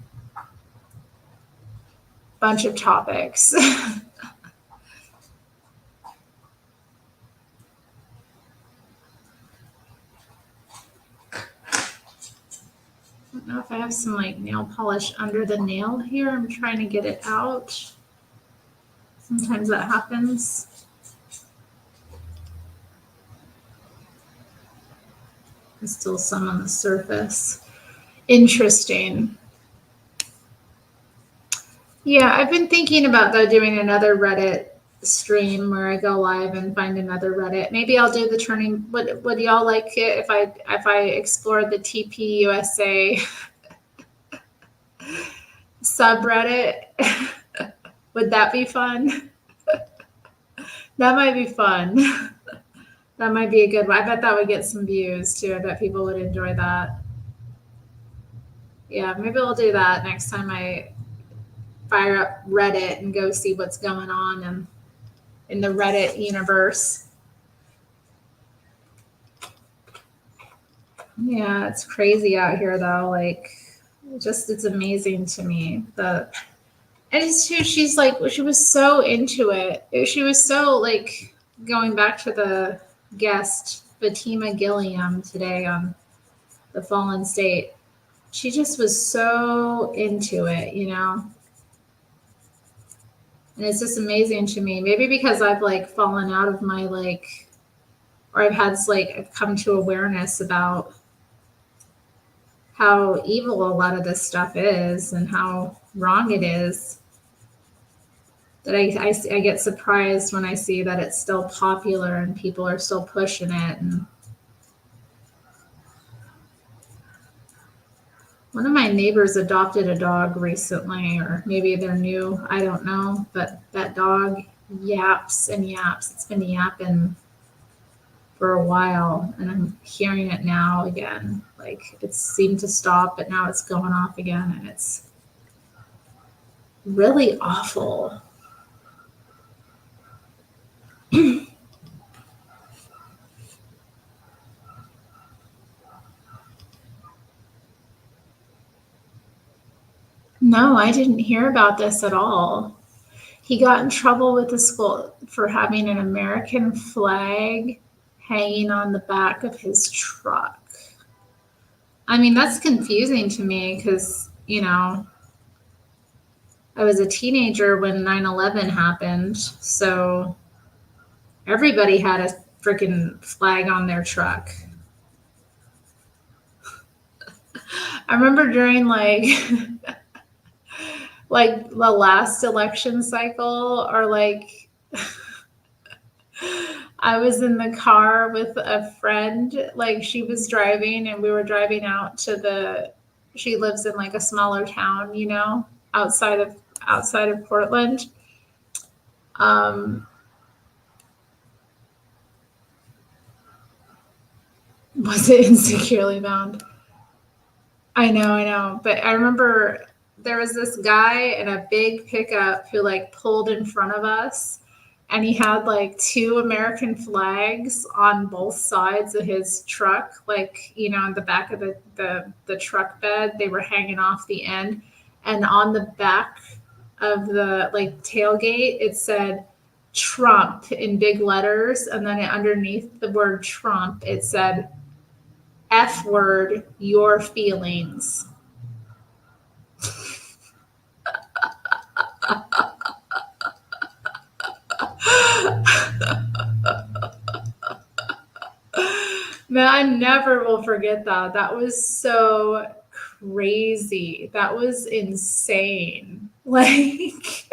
bunch of topics. I don't know if I have some like nail polish under the nail here. I'm trying to get it out. Sometimes that happens. There's still some on the surface. Interesting. Yeah, I've been thinking about though doing another Reddit stream where I go live and find another Reddit. Maybe I'll do the turning. Would y'all like it if I explore the TP USA subreddit? Would that be fun? That might be fun. That might be a good one. I bet that would get some views too. I bet people would enjoy that. Yeah, maybe we'll do that next time I fire up Reddit and go see what's going on and in the Reddit universe. Yeah, it's crazy out here though. Like, it's amazing to me. And it's too, she's like, she was so into it. She was so like, going back to the guest, Fatima Gilliam, today on The Fallen State. She just was so into it, you know? And it's just amazing to me. Maybe because I've like fallen out of my like, or I've come to awareness about how evil a lot of this stuff is and how wrong it is, that I get surprised when I see that it's still popular and people are still pushing it. And one of my neighbors adopted a dog recently, or maybe they're new, I don't know, but that dog yaps and yaps. It's been yapping for a while, and I'm hearing it now again. Like, it seemed to stop, but now it's going off again, and it's really awful. No, I didn't hear about this at all. He got in trouble with the school for having an American flag hanging on the back of his truck. I mean, that's confusing to me because, you know, I was a teenager when 9/11 happened. So everybody had a freaking flag on their truck. I remember during like like the last election cycle, or like I was in the car with a friend, like she was driving and we were driving out to she lives in like a smaller town, you know, outside of Portland. Was it Insecurely Bound? I know. But I remember there was this guy in a big pickup who like pulled in front of us, and he had like two American flags on both sides of his truck, like, you know, in the back of the truck bed. They were hanging off the end. And on the back of the like tailgate, it said Trump in big letters, and then underneath the word Trump, it said F word, your feelings. Man, I never will forget that. That was so crazy. That was insane. Like,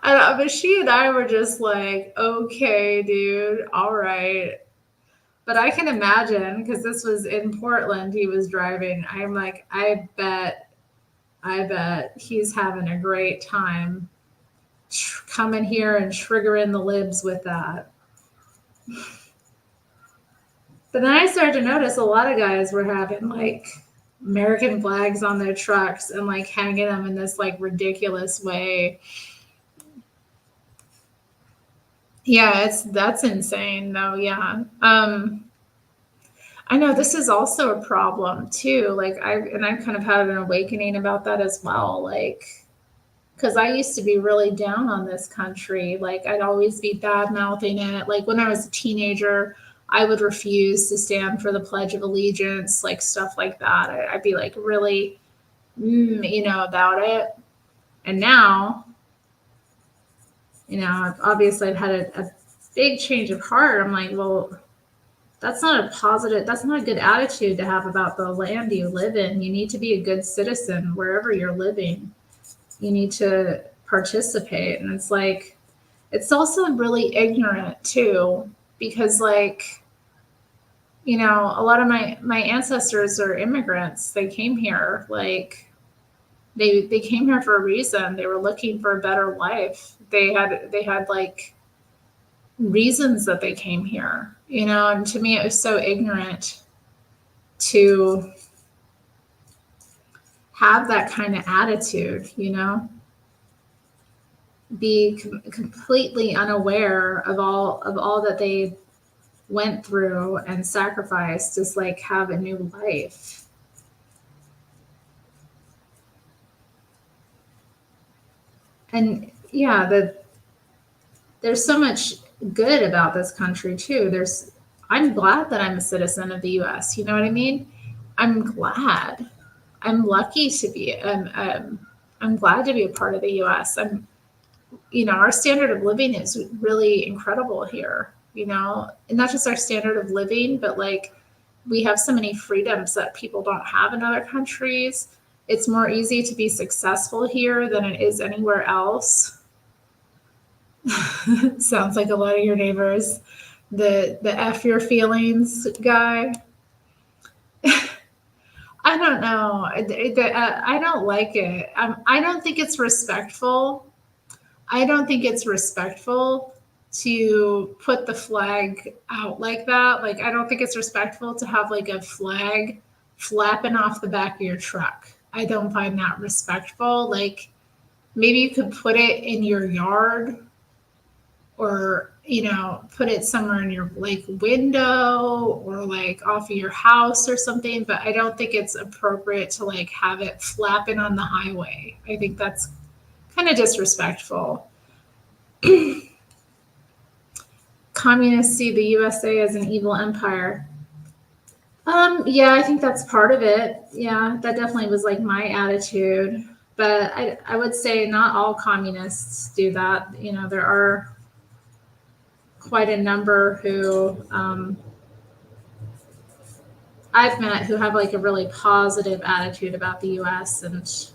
but she and I were just like, okay, dude, all right. But I can imagine because this was in Portland, he was driving. I'm like, I bet he's having a great time coming here and triggering the libs with that. But then I started to notice a lot of guys were having like American flags on their trucks and like hanging them in this like ridiculous way. Yeah, that's insane though. Yeah. I know this is also a problem too. Like I've kind of had an awakening about that as well. Like, because I used to be really down on this country. Like I'd always be bad mouthing it. Like when I was a teenager, I would refuse to stand for the Pledge of Allegiance, like stuff like that. I'd be like really, about it. And now, obviously I've had a big change of heart. I'm like, well, that's not a good attitude to have about the land you live in. You need to be a good citizen wherever you're living. You need to participate. And it's like, it's also really ignorant too, because like, a lot of my ancestors are immigrants. They came here, like they came here for a reason. They were looking for a better life. They had like reasons that they came here, and to me it was so ignorant to have that kind of attitude, be completely unaware of all that they went through and sacrificed, just like have a new life. And yeah, there's so much good about this country too. I'm glad that I'm a citizen of the US. You know what I mean? I'm glad. I'm lucky to be. I'm glad to be a part of the US. Our standard of living is really incredible here. And not just our standard of living, but like we have so many freedoms that people don't have in other countries. It's more easy to be successful here than it is anywhere else. Sounds like a lot of your neighbors. The F your feelings guy. I don't know. I don't like it. I don't think it's respectful. I don't think it's respectful to put the flag out like that. Like, I don't think it's respectful to have like a flag flapping off the back of your truck. I don't find that respectful. Like, maybe you could put it in your yard or, put it somewhere in your like window or like off of your house or something. But I don't think it's appropriate to like have it flapping on the highway. I think that's kind of disrespectful. Communists see the USA as an evil empire. Yeah, I think that's part of it. Yeah, that definitely was like my attitude. But I would say not all communists do that. There are quite a number who I've met who have like a really positive attitude about the US and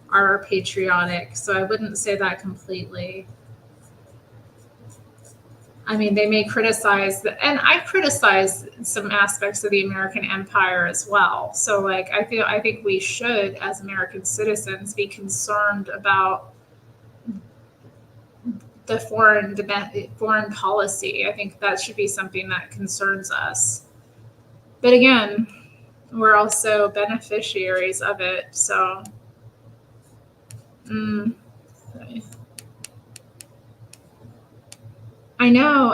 are patriotic. So I wouldn't say that completely. I mean, they may criticize, and I criticize some aspects of the American empire as well. So, like, I think we should, as American citizens, be concerned about the foreign policy. I think that should be something that concerns us. But again, we're also beneficiaries of it. So, I know.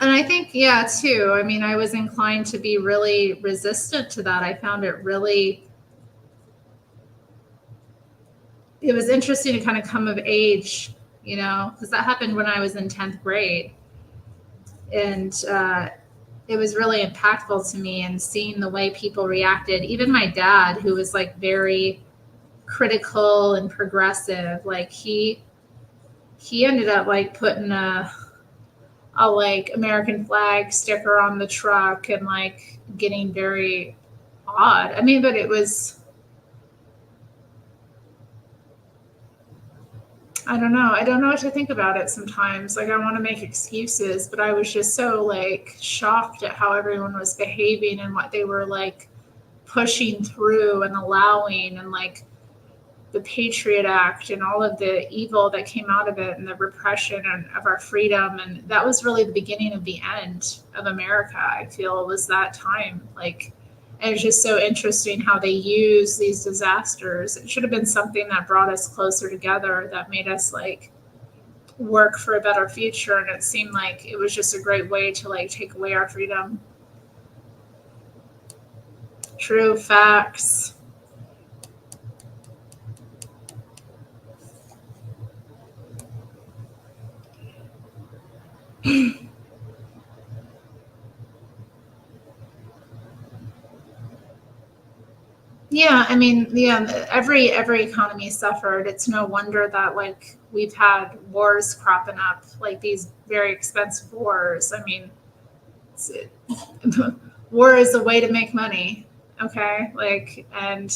And I think, yeah, too. I mean, I was inclined to be really resistant to that. I found it was interesting to kind of come of age, because that happened when I was in 10th grade. And it was really impactful to me, and seeing the way people reacted. Even my dad, who was like very critical and progressive, like he ended up like putting a like American flag sticker on the truck and like getting very odd. I mean, but it was, I don't know. I don't know what to think about it sometimes. Like I want to make excuses, but I was just so like shocked at how everyone was behaving and what they were like pushing through and allowing, and like the Patriot Act and all of the evil that came out of it, and the repression of our freedom. And that was really the beginning of the end of America. I feel it was that time. Like, and it's just so interesting how they use these disasters. It should have been something that brought us closer together, that made us like work for a better future. And it seemed like it was just a great way to like take away our freedom. True facts. Yeah, I mean, yeah, every economy suffered. It's no wonder that like we've had wars cropping up, like these very expensive wars. I mean, war is a way to make money, okay? Like, and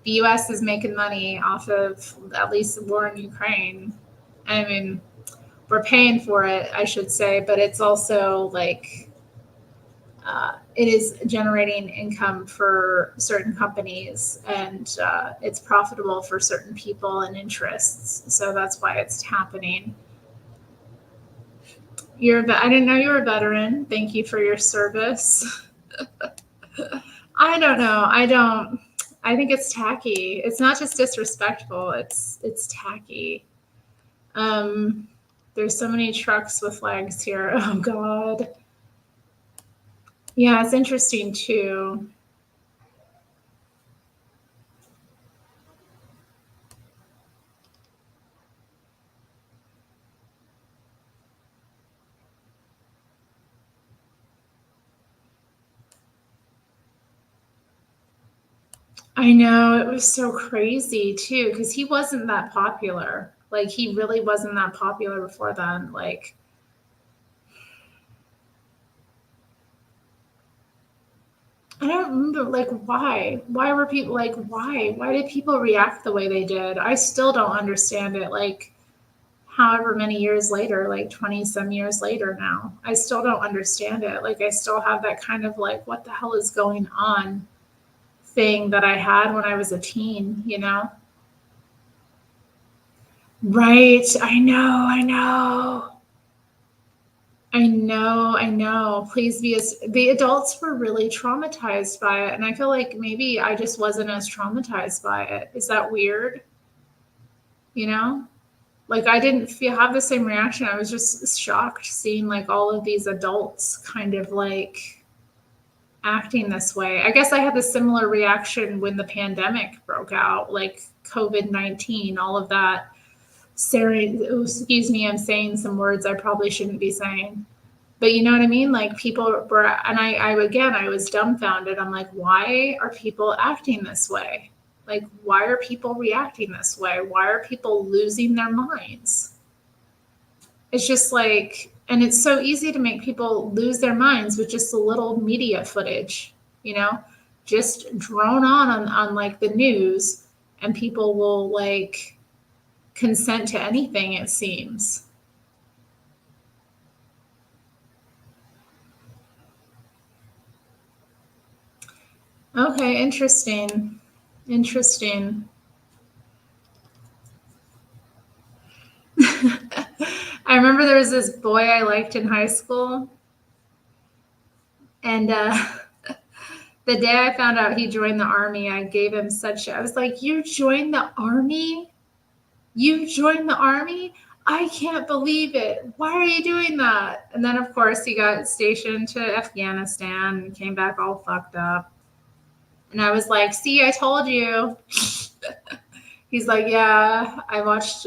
the U.S. is making money off of at least the war in Ukraine. I mean, we're paying for it, I should say, but it's also like it is generating income for certain companies, and it's profitable for certain people and interests. So that's why it's happening. I didn't know you were a veteran. Thank you for your service. I don't know. I think it's tacky. It's not just disrespectful. It's tacky. There's so many trucks with flags here. Oh God. Yeah, it's interesting too. I know, it was so crazy too, because he wasn't that popular. Like he really wasn't that popular before then. Like I don't remember like why. Why were people like why? Why did people react the way they did? I still don't understand it. Like however many years later, like 20 some years later now, I still don't understand it. Like I still have that kind of like what the hell is going on thing that I had when I was a teen, Right. I know. I know. I know. I know. Please be as the adults were really traumatized by it. And I feel like maybe I just wasn't as traumatized by it. Is that weird? You know? Like I didn't have the same reaction. I was just shocked seeing like all of these adults kind of like acting this way. I guess I had the similar reaction when the pandemic broke out, like COVID-19, all of that. Sarah, excuse me, I'm saying some words I probably shouldn't be saying. But you know what I mean? Like people were, and I was dumbfounded. I'm like, why are people acting this way? Like, why are people reacting this way? Why are people losing their minds? It's just like, and it's so easy to make people lose their minds with just a little media footage, just drone on like the news, and people will like consent to anything, it seems. Okay, interesting. Interesting. I remember there was this boy I liked in high school, and the day I found out he joined the army, I gave him I was like, "You joined the army? You joined the army? I can't believe it. Why are you doing that? And then, of course, he got stationed to Afghanistan and came back all fucked up. And I was like, see, I told you. He's like, yeah, I watched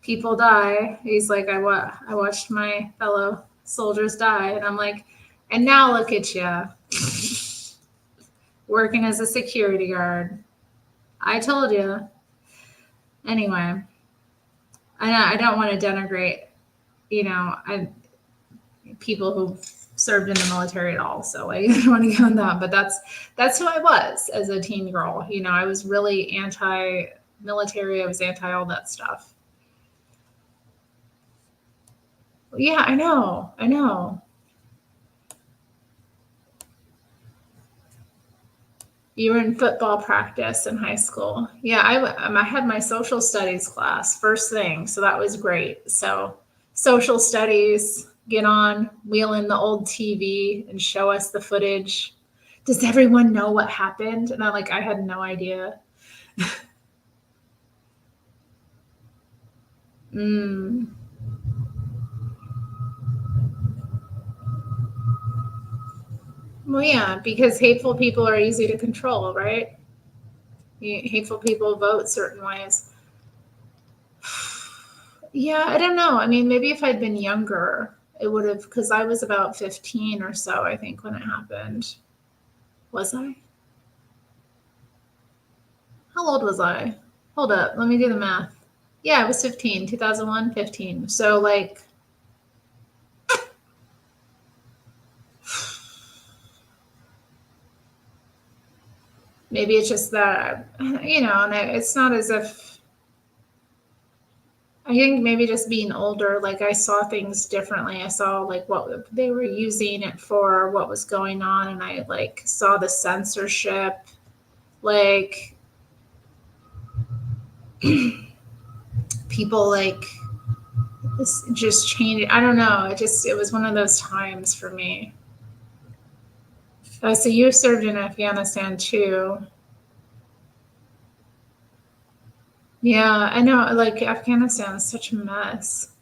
people die. He's like, I watched my fellow soldiers die. And I'm like, and now look at you working as a security guard. I told you. Anyway, I don't want to denigrate, people who served in the military at all. So I don't want to go on that, but that's who I was as a teen girl. I was really anti-military. I was anti all that stuff. Yeah, I know. You were in football practice in high school. Yeah, I had my social studies class first thing, so that was great. So social studies, get on, wheel in the old TV and show us the footage. Does everyone know what happened? And I had no idea. Well, yeah, because hateful people are easy to control, right? Hateful people vote certain ways. Yeah, I don't know. I mean, maybe if I'd been younger, it would have, because I was about 15 or so, I think, when it happened. Was I? How old was I? Hold up, let me do the math. Yeah, I was 15, 2001, 15. So, maybe it's just that, and it's not as if, I think maybe just being older, I saw things differently. I saw what they were using it for, what was going on, and I saw the censorship, people just changed. I don't know. It was one of those times for me. So you served in Afghanistan too. Yeah, I know. Afghanistan is such a mess.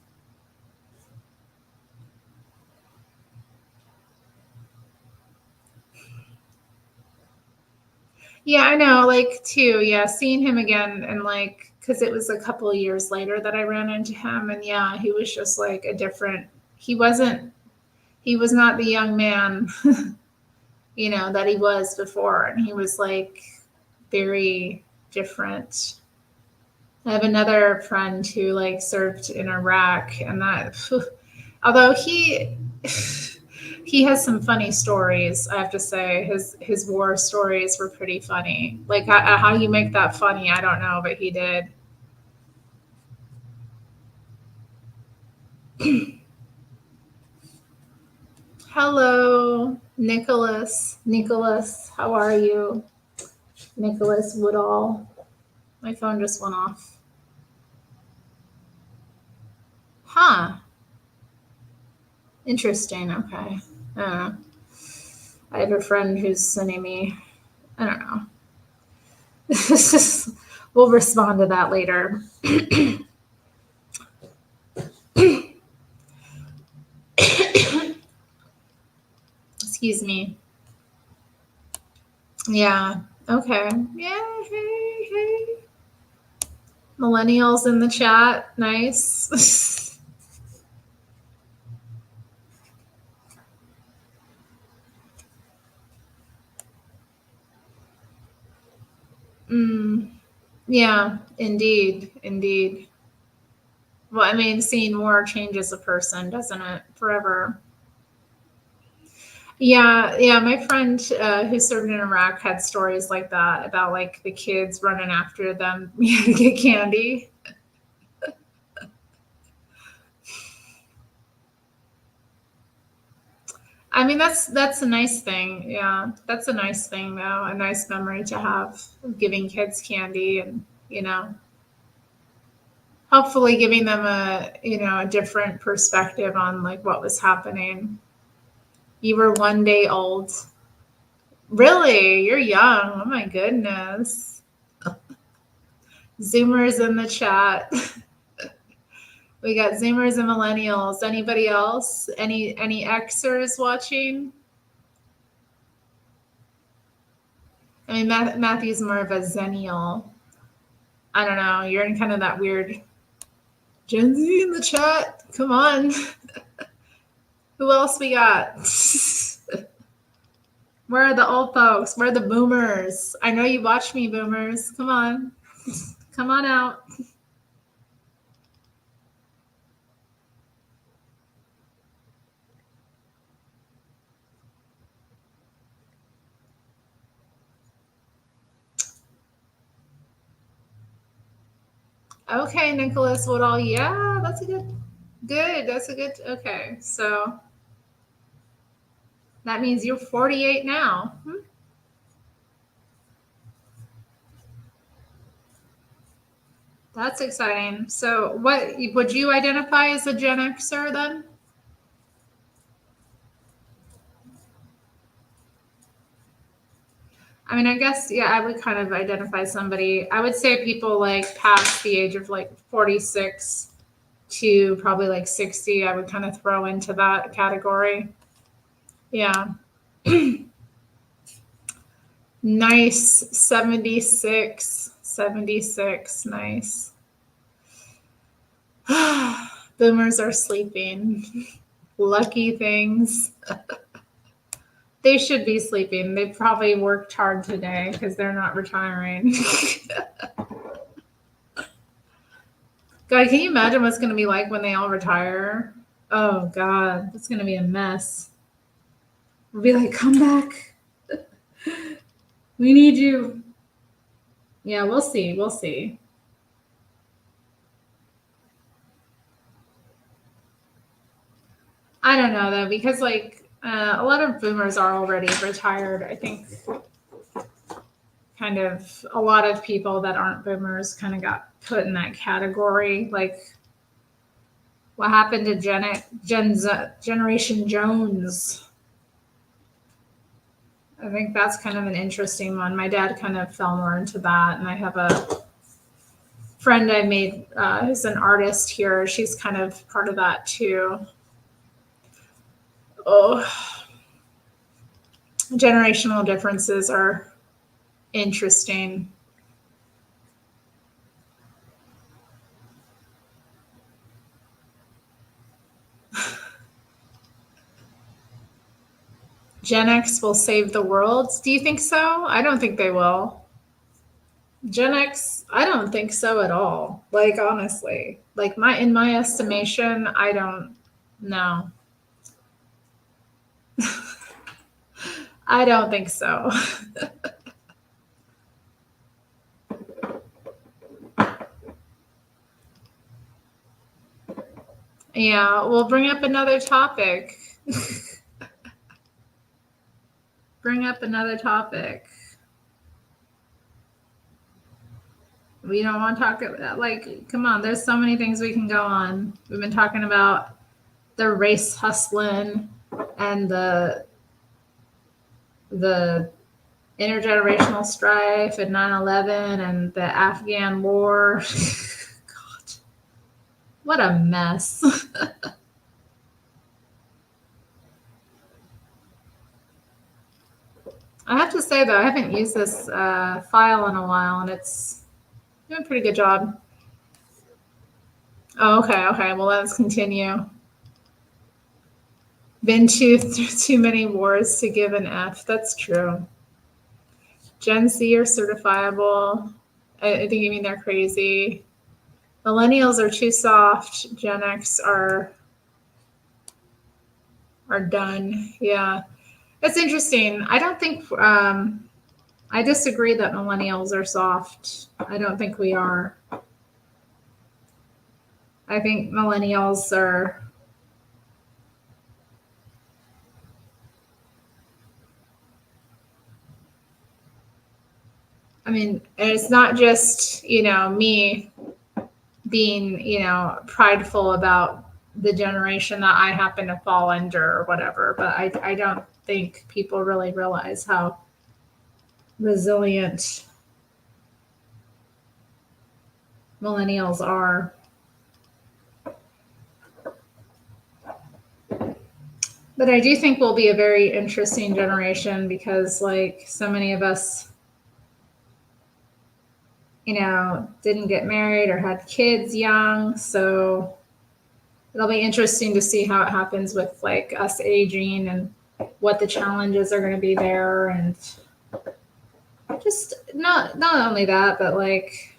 Yeah, I know. Too. Yeah, seeing him again and because it was a couple of years later that I ran into him, and yeah, he was just a different. He was not the young man, that he was before, and he was very different. I have another friend who served in Iraq, and that, although he he has some funny stories, I have to say. His war stories were pretty funny. How you make that funny, I don't know, but he did. Hello, Nicholas. Nicholas, how are you? Nicholas Woodall. My phone just went off. Huh. Interesting. Okay. I don't know. I have a friend who's sending me. I don't know. We'll respond to that later. Excuse me. Yeah. Okay. Yeah. Hey. Millennials in the chat. Nice. Yeah, indeed. Well, I mean, seeing war changes a person, doesn't it? Forever. Yeah. My friend who served in Iraq had stories like that about the kids running after them to get candy. I mean, that's a nice thing. Yeah, that's a nice thing, though. A nice memory to have, giving kids candy, and hopefully giving them a different perspective on what was happening. You were 1 day old. Really? You're young. Oh my goodness. Zoomers in the chat. We got Zoomers and Millennials. Anybody else? Any Xers watching? I mean, Matthew's more of a Zennial. I don't know. You're in kind of that weird Gen Z in the chat. Come on. Who else we got? Where are the old folks? Where are the boomers? I know you watch me, boomers. Come on. Come on out. Okay, Nicholas Woodall. Yeah, that's a good. That's a good. Okay, so that means you're 48 now. That's exciting. So, what would you identify as a Gen Xer then? I mean, I guess, yeah, I would kind of identify somebody. I would say people like past the age of like 46 to probably like 60, I would kind of throw into that category. Yeah. Nice. 76. Nice. Boomers are sleeping. Lucky things. They should be sleeping. They probably worked hard today because they're not retiring. God, can you imagine what's going to be like when they all retire? Oh, God, it's going to be a mess. We'll be like, come back. We need you. Yeah, we'll see. We'll see. I don't know, though, because like a lot of boomers are already retired. I think kind of a lot of people that aren't boomers kind of got put in that category. Like what happened to Generation Jones? I think that's kind of an interesting one. My dad kind of fell more into that, and I have a friend I made who's an artist here. She's kind of part of that too. Oh, generational differences are interesting. Gen X will save the world. Do you think so? I don't think they will. Gen X, I don't think so at all. Like honestly, like in my estimation, I don't know. I don't think so. Yeah, we'll bring up another topic. Bring up another topic. We don't want to talk about, like, come on, there's so many things we can go on. We've been talking about the race hustling and the intergenerational strife and 9/11 and the Afghan war. God, what a mess. I have to say, though, I haven't used this file in a while, and it's doing a pretty good job. Oh, okay. Well, let's continue. Been through too many wars to give an F. That's true. Gen Z are certifiable. I think you mean they're crazy. Millennials are too soft. Gen X are done. Yeah. That's interesting. I don't think I disagree that millennials are soft. I don't think we are. I think millennials are I mean, it's not just, me being, prideful about the generation that I happen to fall under or whatever, but I don't think people really realize how resilient millennials are. But I do think we'll be a very interesting generation because, like, so many of us, didn't get married or had kids young. So it'll be interesting to see how it happens with, like, us aging and what the challenges are going to be there. And just not only that, but like,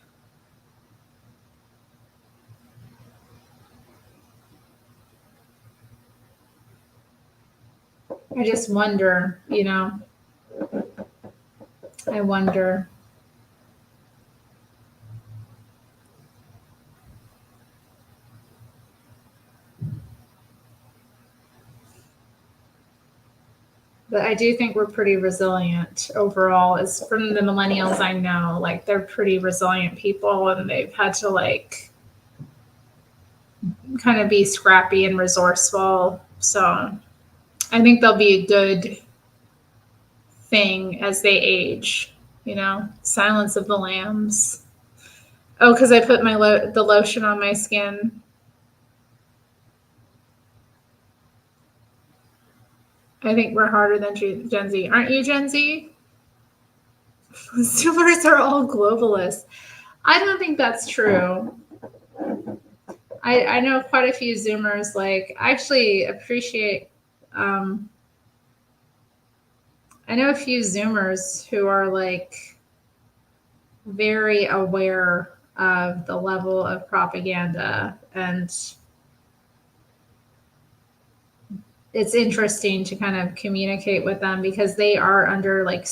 I just wonder, I wonder. But I do think we're pretty resilient overall. As from the millennials I know, like, they're pretty resilient people, and they've had to, like, kind of be scrappy and resourceful. So I think they'll be a good thing as they age. Silence of the Lambs. Oh, because I put the lotion on my skin. I think we're harder than Gen Z. Aren't you Gen Z? Zoomers are all globalists. I don't think that's true. I know quite a few Zoomers. Like, I actually appreciate. I know a few Zoomers who are, like, very aware of the level of propaganda, and it's interesting to kind of communicate with them because they are under, like,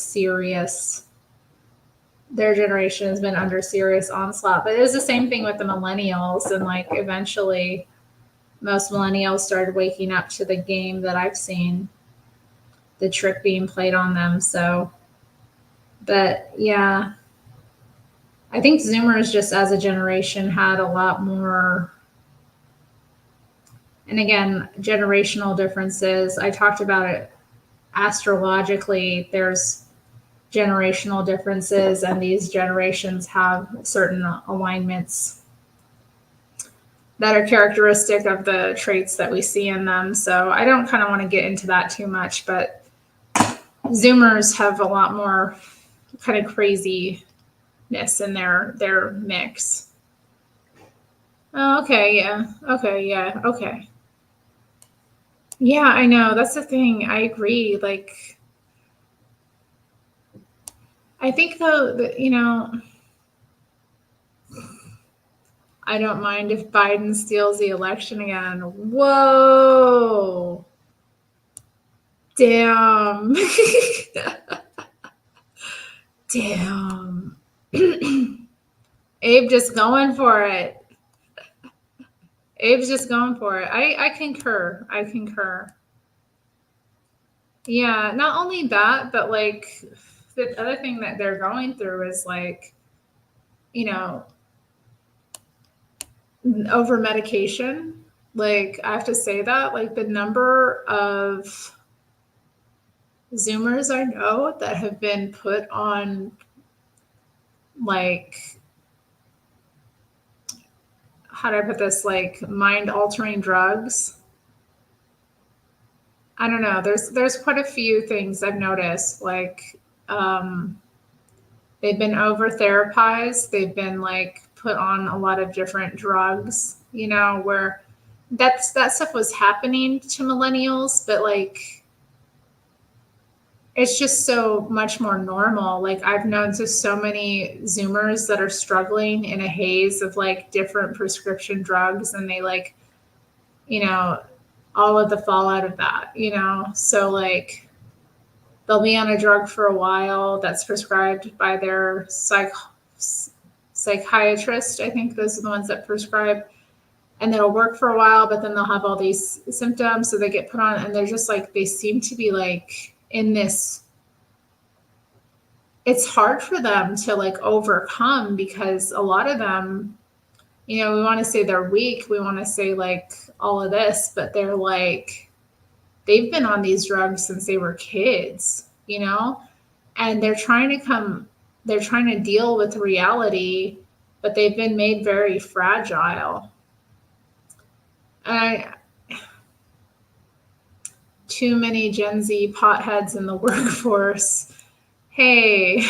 their generation has been under serious onslaught. But it was the same thing with the millennials, and, like, eventually most millennials started waking up to the game that I've seen, the trick being played on them. So, but yeah, I think Zoomers just as a generation had a lot more. And again, generational differences. I talked about it astrologically. There's generational differences, and these generations have certain alignments that are characteristic of the traits that we see in them. So I don't kind of want to get into that too much, but Zoomers have a lot more kind of craziness in their mix. Oh, okay, yeah. Okay, yeah. Okay. Yeah, I know. That's the thing. I agree. Like, I think though that, I don't mind if Biden steals the election again. Whoa. Damn. Damn. Abe just going for it. Abe's just going for it. I concur. I concur. Yeah, not only that, but, like, the other thing that they're going through is, like, over medication. Like, I have to say that, like, the number of Zoomers I know that have been put on, like, how do I put this, like, mind altering drugs. I don't know. There's quite a few things I've noticed. Like, they've been over therapized. They've been, like, put on a lot of different drugs. Where that stuff was happening to millennials, but, like, it's just so much more normal. Like, I've known just so many Zoomers that are struggling in a haze of, like, different prescription drugs, and they, like, all of the fallout of that, So, like, they'll be on a drug for a while that's prescribed by their psychiatrist. I think those are the ones that prescribe, and it'll work for a while, but then they'll have all these symptoms, so they get put on, and they're just, like, they seem to be, like, in this. It's hard for them to, like, overcome, because a lot of them, we want to say they're weak. We want to say, like, all of this, but they're, like, they've been on these drugs since they were kids, and they're trying to deal with reality, but they've been made very fragile. And too many Gen Z potheads in the workforce. Hey.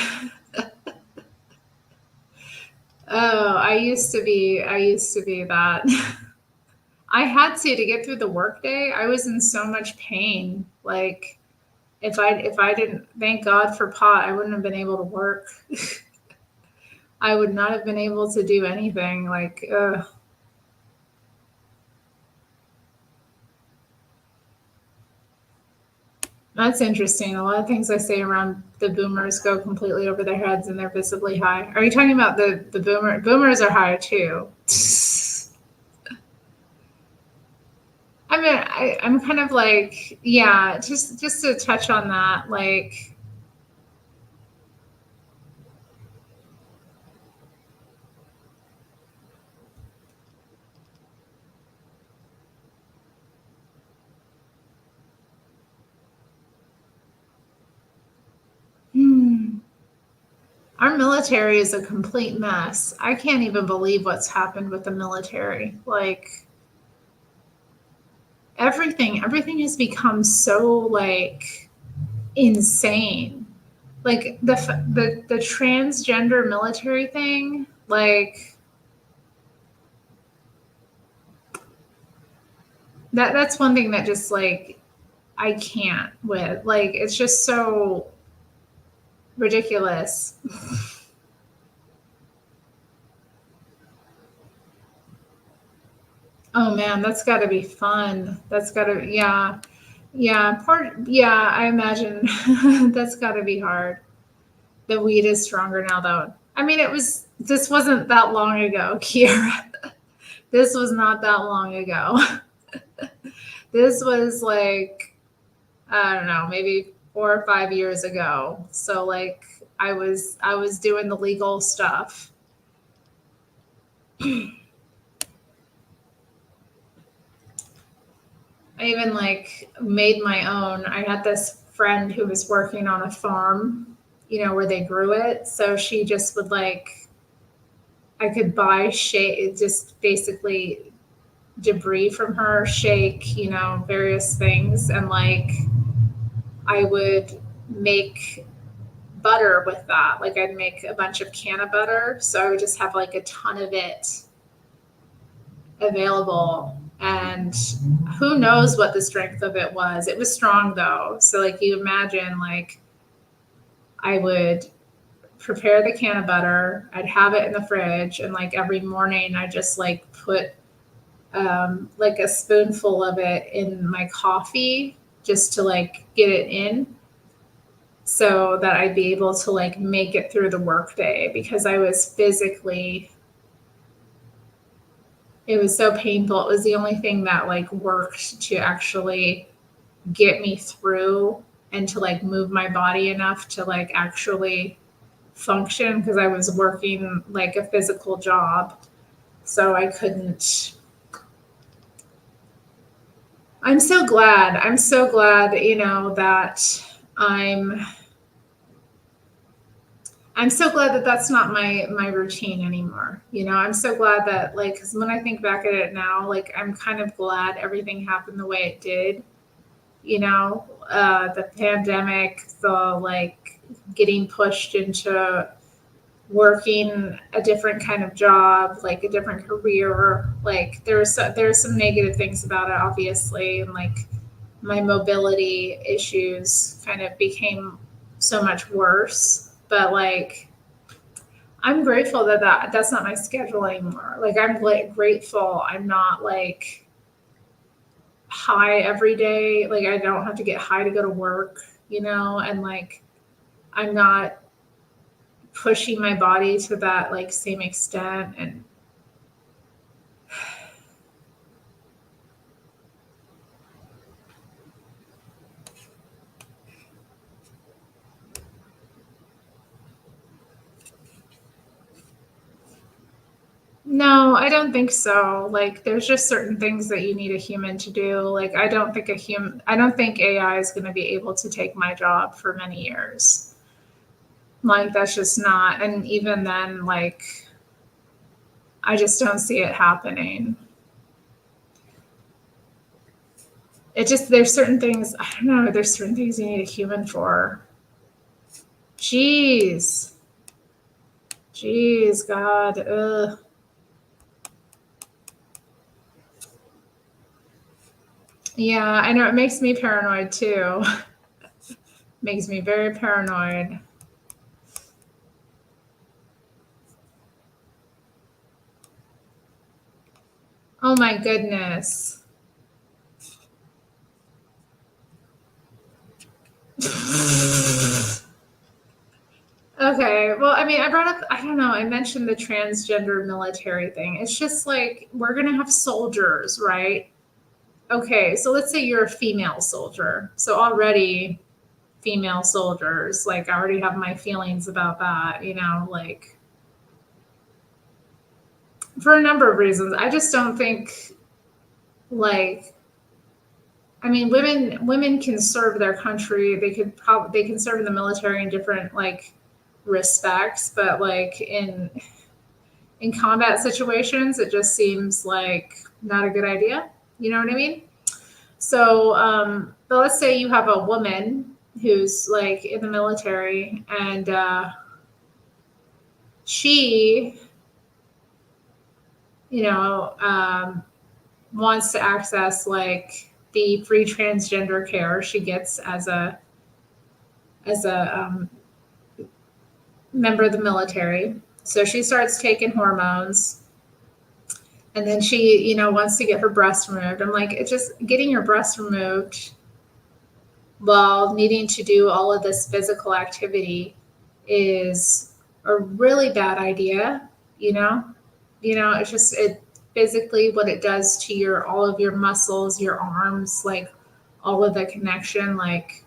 Oh, I used to be that. I had to get through the workday. I was in so much pain. Like if I didn't, thank God for pot, I wouldn't have been able to work. I would not have been able to do anything. Like, that's interesting. A lot of things I say around the boomers go completely over their heads and they're visibly high. Are you talking about the boomer? Boomers are high too. I mean, I'm kind of like, yeah, just to touch on that, like, our military is a complete mess. I can't even believe what's happened with the military. Like, everything has become so like insane. Like the transgender military thing, like that's one thing that just like I can't with. Like it's just so ridiculous. Oh man, that's got to be fun. That's got to, yeah, yeah. I imagine that's got to be hard. The weed is stronger now, though. I mean, this wasn't that long ago, Kiera. This was not that long ago. This was like, I don't know, maybe 4 or 5 years ago. So like, I was doing the legal stuff. I even like made my own. I had this friend who was working on a farm, where they grew it. So she just would like, I could buy shake, just basically debris from her, shake, various things. And like, I would make butter with that. Like I'd make a bunch of can of butter. So I would just have like a ton of it available. And who knows what the strength of it was. It was strong though. So like you imagine like I would prepare the can of butter, I'd have it in the fridge, and like every morning I just like put like a spoonful of it in my coffee just to like get it in so that I'd be able to like make it through the workday because I was physically, it was so painful. It was the only thing that like worked to actually get me through and to like move my body enough to like actually function because I was working like a physical job. So I couldn't. I'm so glad, that I'm so glad that that's not my routine anymore. I'm so glad that like, cause when I think back at it now, like I'm kind of glad everything happened the way it did. The pandemic, the like getting pushed into working a different kind of job, like a different career. Like there's some negative things about it, obviously, and like my mobility issues kind of became so much worse. But like, I'm grateful that that's not my schedule anymore. Like I'm grateful I'm not like high every day. Like I don't have to get high to go to work, and like I'm not pushing my body to that like same extent. And no, I don't think so. Like there's just certain things that you need a human to do. Like I don't think AI is going to be able to take my job for many years. Like that's just not, and even then like I just don't see it happening. it just, there's certain things, I don't know, there's certain things you need a human for. Jeez. Jeez, God. Ugh. Yeah, I know, it makes me paranoid too. Makes me very paranoid. Oh my goodness. Okay, well, I mean, I brought up, I don't know, I mentioned the transgender military thing. It's just like, we're going to have soldiers, right? Okay, so let's say you're a female soldier. So already, female soldiers, like, I already have my feelings about that, you know, like, for a number of reasons. I just don't think, like, I mean, women can serve their country. They can serve in the military in different like respects, but like in combat situations, it just seems like not a good idea. You know what I mean? So, but let's say you have a woman who's like in the military and she, you know, wants to access like the free transgender care she gets as a member of the military. So she starts taking hormones and then she, you know, wants to get her breast removed. I'm like, it's just getting your breast removed while needing to do all of this physical activity is a really bad idea, you know? You know, it's just it physically what it does to your all of your muscles, your arms, like all of the connection, like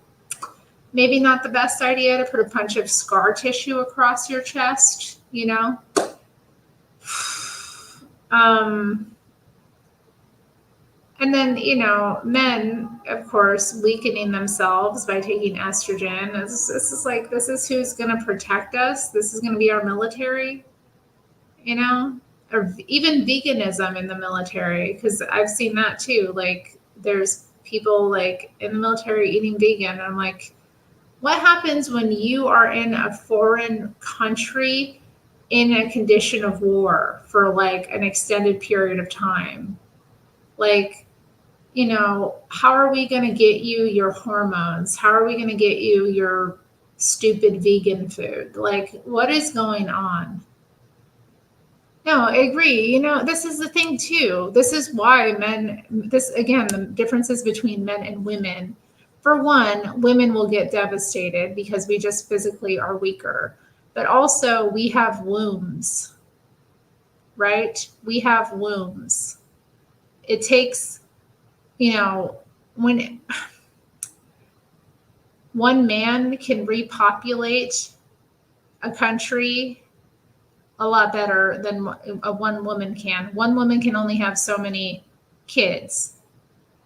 maybe not the best idea to put a bunch of scar tissue across your chest, you know? And then, you know, men, of course, weakening themselves by taking estrogen. This is like, this is who's going to protect us. This is going to be our military, you know? Or even veganism in the military, because I've seen that too. Like, there's people like in the military eating vegan. And I'm like, what happens when you are in a foreign country in a condition of war for like an extended period of time? Like, you know, how are we going to get you your hormones? How are we going to get you your stupid vegan food? Like, what is going on? No, I agree. You know, this is the thing too. This is why this again, the differences between men and women. For one, women will get devastated because we just physically are weaker. But also, we have wombs, right? We have wombs. It takes, you know, when one man can repopulate a country a lot better than one woman can. One woman can only have so many kids,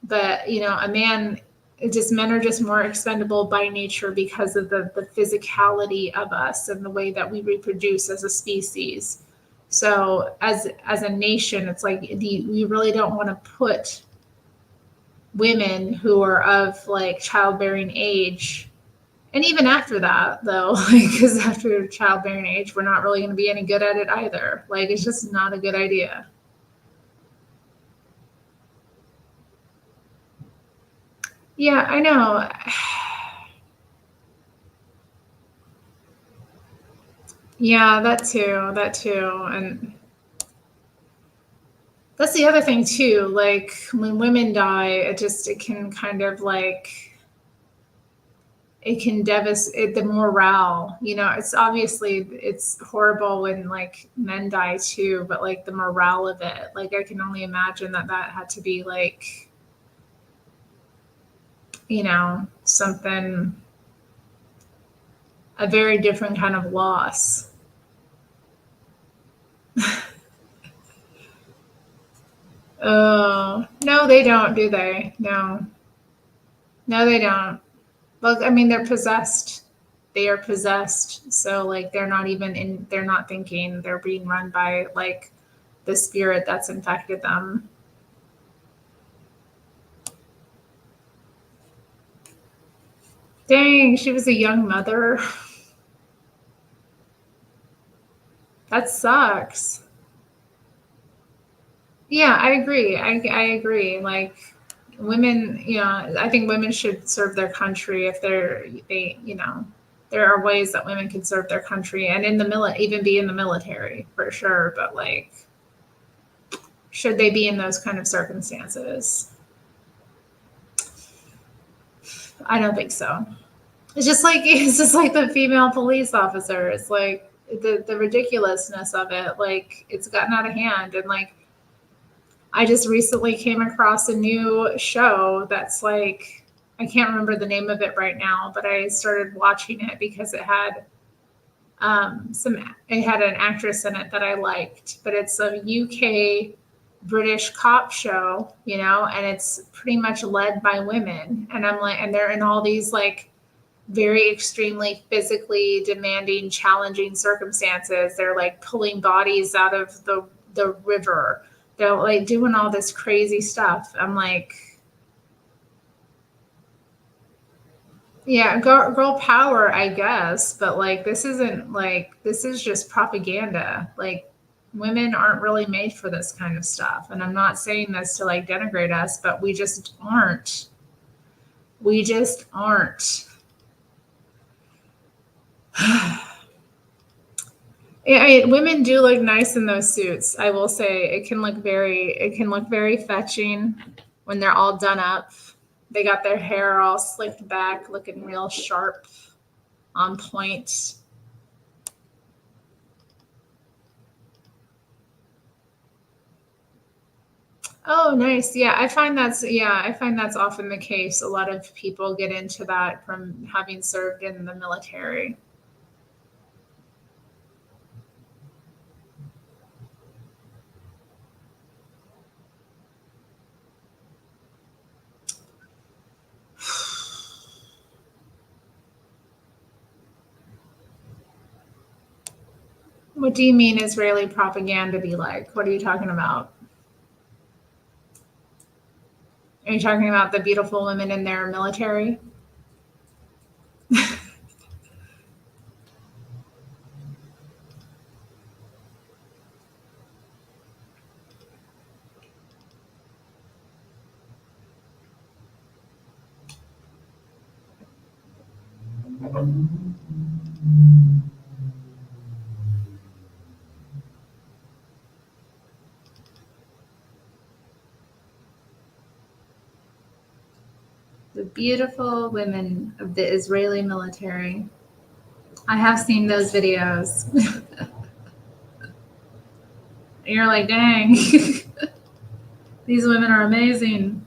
but you know, men are just more expendable by nature because of the physicality of us and the way that we reproduce as a species. So as a nation, it's like we really don't want to put women who are of like childbearing age. And even after that, though, because after childbearing age, we're not really going to be any good at it either. Like, it's just not a good idea. Yeah, I know. Yeah, that too. That too. And that's the other thing too. Like when women die, it can kind of like it can devastate the morale. You know, it's horrible when like men die too, but like the morale of it, like I can only imagine that had to be like, you know, a very different kind of loss. Oh, no, they don't, do they? No, no, they don't. Well, I mean, they're possessed. They are possessed. So like they're not thinking, they're being run by like the spirit that's infected them. Dang, she was a young mother. That sucks. Yeah, I agree. I agree. Like women, I think women should serve their country if there are ways that women can serve their country and in the even be in the military for sure. But like, should they be in those kind of circumstances? I don't think so. It's just like the female police officer. It's like the ridiculousness of it. Like it's gotten out of hand, and like I just recently came across a new show that's like I can't remember the name of it right now, but I started watching it because it had an actress in it that I liked, but it's a UK British cop show, and it's pretty much led by women, and I'm like, and they're in all these like very extremely physically demanding, challenging circumstances. They're like pulling bodies out of the river. They're like doing all this crazy stuff. I'm like, yeah, girl power, I guess, but like this is just propaganda. Like women aren't really made for this kind of stuff. And I'm not saying this to like denigrate us, but we just aren't. We just aren't. Women do look nice in those suits. I will say it can look very fetching when they're all done up. They got their hair all slicked back, looking real sharp, on point. Oh, nice. Yeah, I find that's often the case. A lot of people get into that from having served in the military. What do you mean Israeli propaganda be like? What are you talking about? Are you talking about the beautiful women in their military? The beautiful women of the Israeli military. I have seen those videos. You're like, dang, these women are amazing.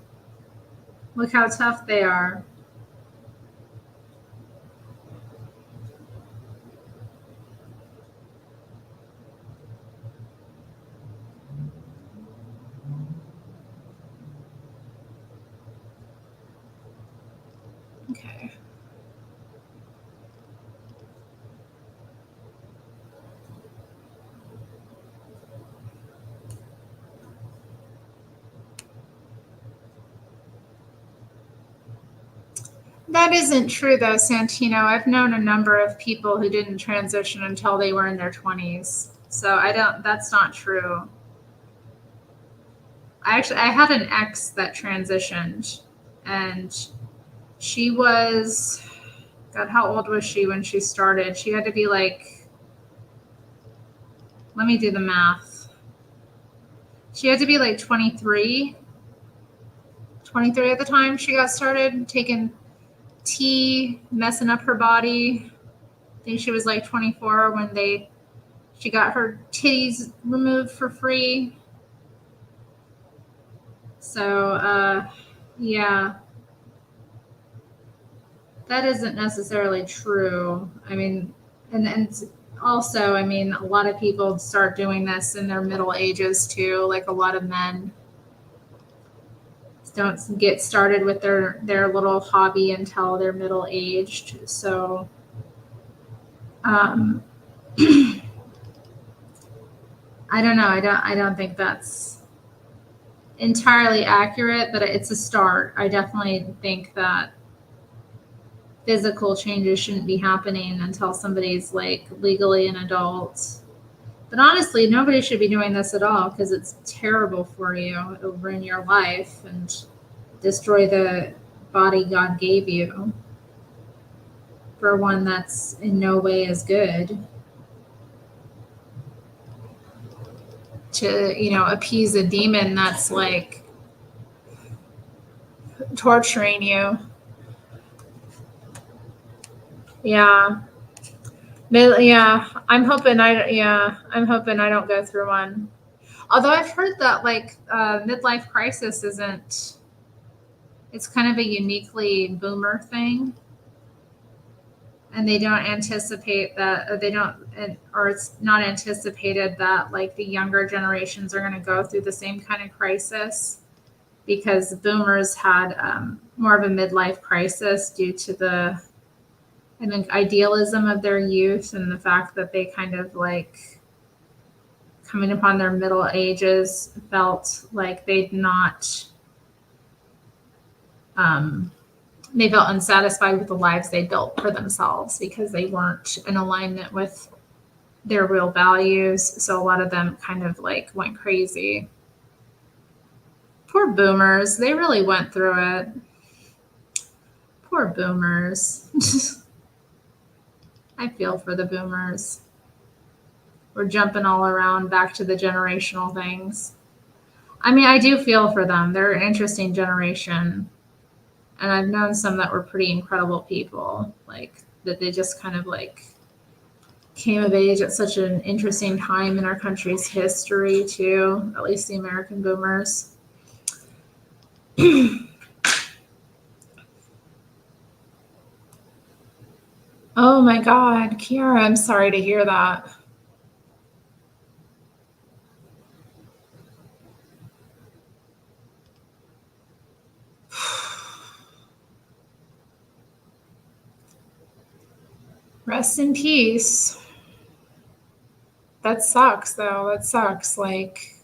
Look how tough they are. Okay. That isn't true though, Santino. I've known a number of people who didn't transition until they were in their 20s. So that's not true. I had an ex that transitioned and she was, God, how old was she when she started? She had to be like, let me do the math. She had to be like 23 at the time she got started taking tea, messing up her body. I think she was like 24 when she got her titties removed for free. So, yeah, that isn't necessarily true. I mean, and also, I mean, a lot of people start doing this in their middle ages too. Like a lot of men don't get started with their little hobby until they're middle aged. So, I don't know. I don't think that's entirely accurate, but it's a start. I definitely think that physical changes shouldn't be happening until somebody's like legally an adult. But honestly, nobody should be doing this at all because it's terrible for you. It'll ruin your life and destroy the body God gave you for one that's in no way as good to, appease a demon that's like torturing you. Yeah. Yeah, I'm hoping I don't go through one. Although I've heard that like midlife crisis isn't, it's kind of a uniquely boomer thing. And they don't anticipate that, or it's not anticipated that like the younger generations are going to go through the same kind of crisis because boomers had more of a midlife crisis due to the, I think, idealism of their youth and the fact that they kind of like coming upon their middle ages felt like they felt unsatisfied with the lives they built for themselves because they weren't in alignment with their real values. So a lot of them kind of like went crazy. Poor boomers. They really went through it. Poor boomers. I feel for the boomers. We're jumping all around back to the generational things. I mean, I do feel for them. They're an interesting generation. And I've known some that were pretty incredible people, like that they just kind of like came of age at such an interesting time in our country's history too, at least the American boomers. Oh my God, Kiara, I'm sorry to hear that. Rest in peace. That sucks though. That sucks. Like,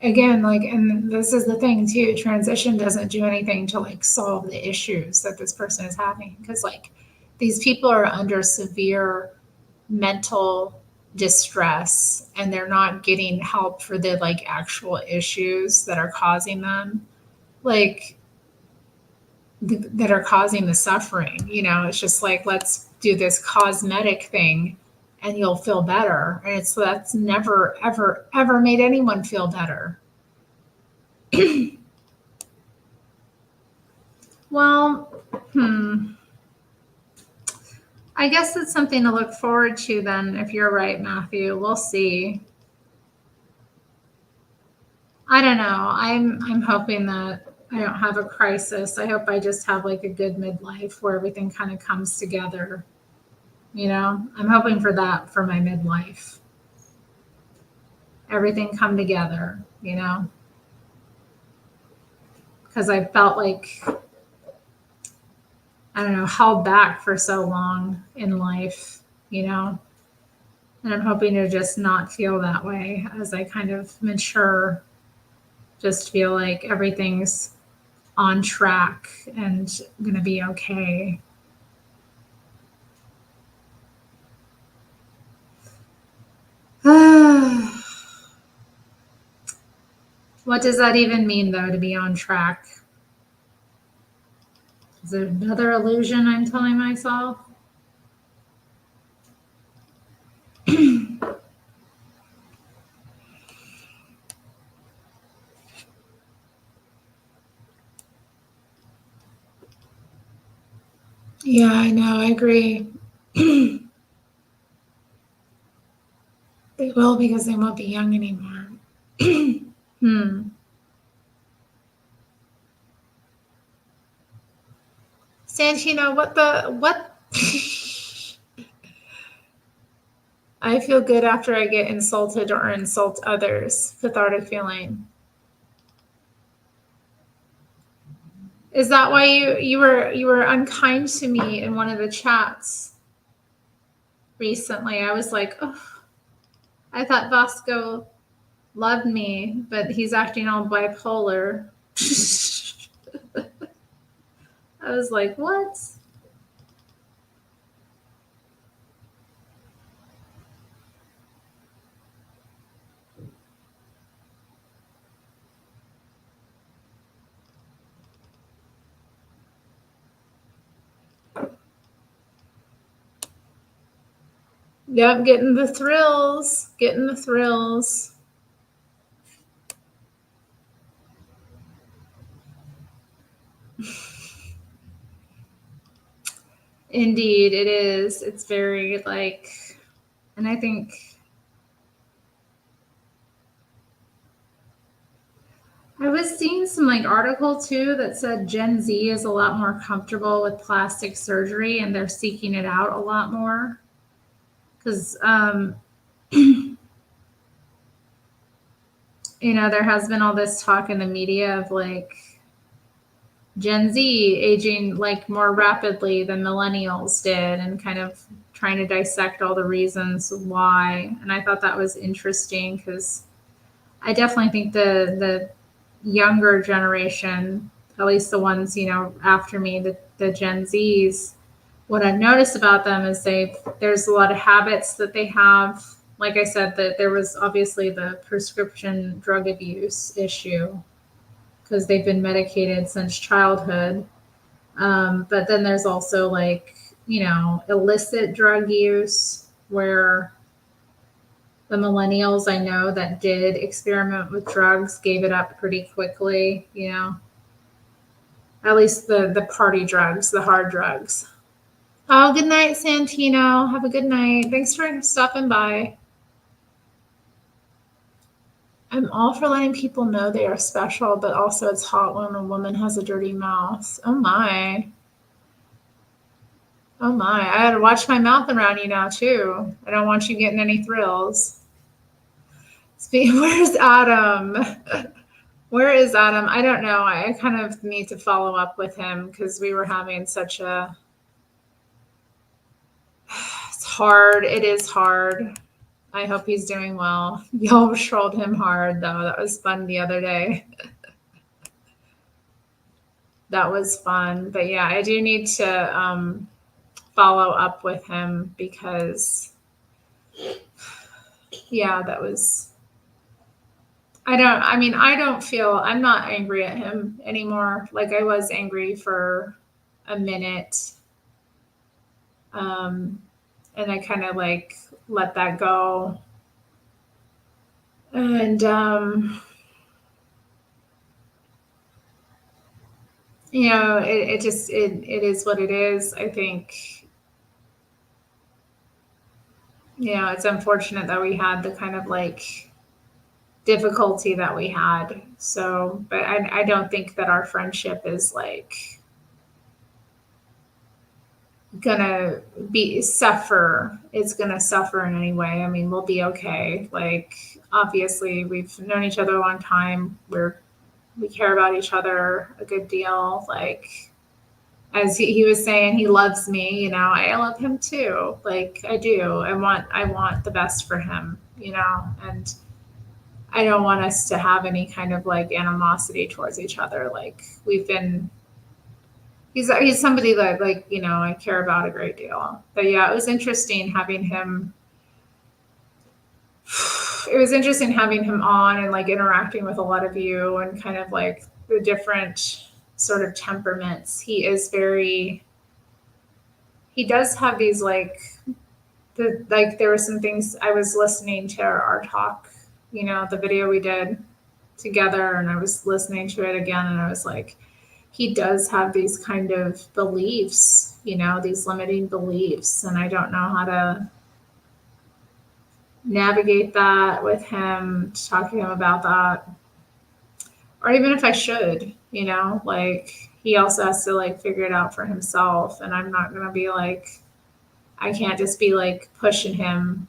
again, like, and this is the thing too, transition doesn't do anything to like solve the issues that this person is having. Because like these people are under severe mental distress and they're not getting help for the like actual issues that are causing them. Like that are causing the suffering. It's just like, let's do this cosmetic thing and you'll feel better. And that's never, ever, ever made anyone feel better. Well, I guess it's something to look forward to then, if you're right, Matthew. We'll see. I don't know. I'm hoping that I don't have a crisis. I hope I just have like a good midlife where everything kind of comes together. I'm hoping for that for my midlife. Everything come together, because I felt like, I don't know, held back for so long in life, and I'm hoping to just not feel that way as I kind of mature, just feel like everything's on track and going to be okay. What does that even mean, though, to be on track? Is it another illusion I'm telling myself? Yeah, I know. I agree. They will, because they won't be young anymore. Santino, what? I feel good after I get insulted or insult others. Cathartic feeling. Is that why you were unkind to me in one of the chats recently? I was like, oh, I thought Vasco loved me, but he's acting all bipolar. I was like, what? Yep, getting the thrills. Getting the thrills. Indeed, it is. It's very like, and I think I was seeing some like article too that said Gen Z is a lot more comfortable with plastic surgery and they're seeking it out a lot more. Because, there has been all this talk in the media of like Gen Z aging like more rapidly than millennials did and kind of trying to dissect all the reasons why. And I thought that was interesting because I definitely think the younger generation, at least the ones, after me, the Gen Zs, what I've noticed about them is there's a lot of habits that they have. Like I said, that there was obviously the prescription drug abuse issue because they've been medicated since childhood. But then there's also like, illicit drug use where the millennials I know that did experiment with drugs gave it up pretty quickly, at least the party drugs, the hard drugs. Oh, good night, Santino. Have a good night. Thanks for stopping by. I'm all for letting people know they are special, but also it's hot when a woman has a dirty mouth. Oh my. Oh my. I gotta watch my mouth around you now too. I don't want you getting any thrills. Where's Adam? Where is Adam? I don't know. I kind of need to follow up with him because we were having such a. It's hard. It is hard. I hope he's doing well. Y'all trolled him hard though. That was fun the other day. That was fun. But yeah, I do need to follow up with him because that was. I'm not angry at him anymore. Like I was angry for a minute. And I kind of like let that go. And, it is what it is. I think, it's unfortunate that we had the kind of like difficulty that we had. So, but I don't think that our friendship is like gonna suffer. It's gonna suffer in any way. I mean, we'll be okay. Like, obviously, we've known each other a long time. We care about each other a good deal. Like, as he was saying, he loves me. I love him too. Like, I do. I want the best for him. And I don't want us to have any kind of like animosity towards each other. Like, we've been. He's somebody that like, I care about a great deal. But yeah, it was interesting having him. It was interesting having him on and like interacting with a lot of you and kind of like the different sort of temperaments. He does have these like, there were some things I was listening to our talk, the video we did together, and I was listening to it again and I was like, he does have these kind of beliefs, these limiting beliefs. And I don't know how to navigate that with him, talk to him about that. Or even if I should, like he also has to like figure it out for himself. And I'm not going to be like, I can't just be like pushing him.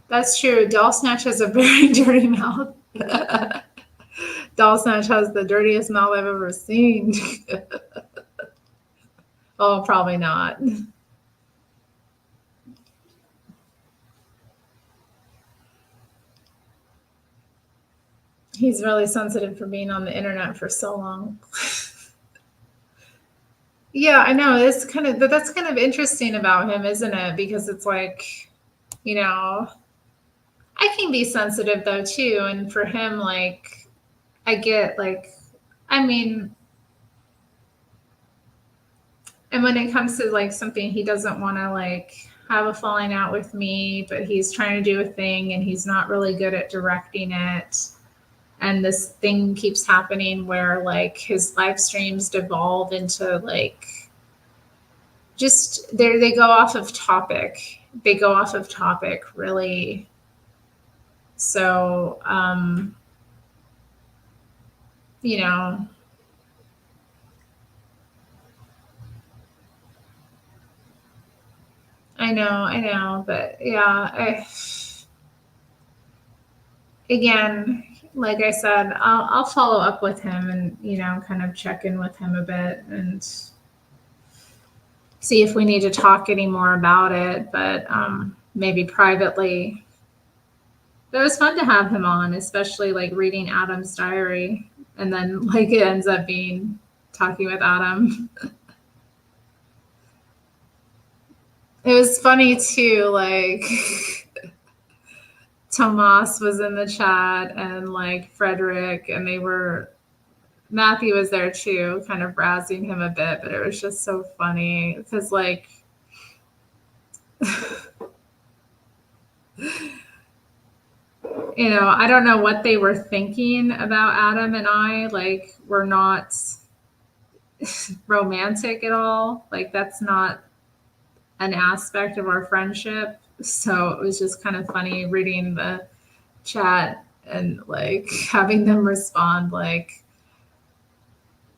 That's true. Doll Snatch has a very dirty mouth. Doll Snatch has the dirtiest mouth I've ever seen. Oh, probably not. He's really sensitive for being on the internet for so long. Yeah, I know. That's kind of interesting about him, isn't it? Because it's like, I can be sensitive though too, and for him, like, I get like, I mean, and when it comes to like something he doesn't want to like have a falling out with me, but he's trying to do a thing and he's not really good at directing it. And this thing keeps happening where like his live streams devolve into like just they go off of topic. They go off of topic really. So you know, I know, but yeah, again, like I said, I'll follow up with him and, you know, kind of check in with him a bit and see if we need to talk any more about it, but maybe privately. But it was fun to have him on, especially like reading Adam's diary, and then like it ends up being talking with Adam. It was funny too, like Tomas was in the chat and like Frederick, and Matthew was there too, kind of razzing him a bit, but it was just so funny because like you know, I don't know what they were thinking about Adam and I. Like, we're not romantic at all. Like, that's not an aspect of our friendship. So it was just kind of funny reading the chat and like having them respond like,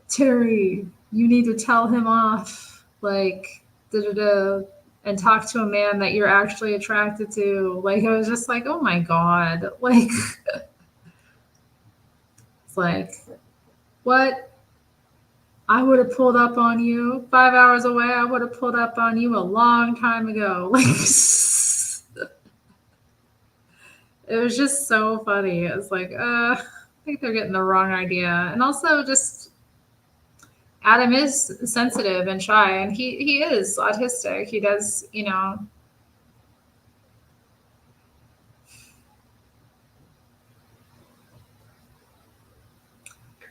Terry, you need to tell him off. Like, da da da. And talk to a man that you're actually attracted to. Like, I was just like, oh my God. Like, it's like, what? I would have pulled up on you 5 hours away. I would have pulled up on you a long time ago. Like, it was just so funny. It was like, I think they're getting the wrong idea. And also just, Adam is sensitive and shy, and he is autistic. He does, you know.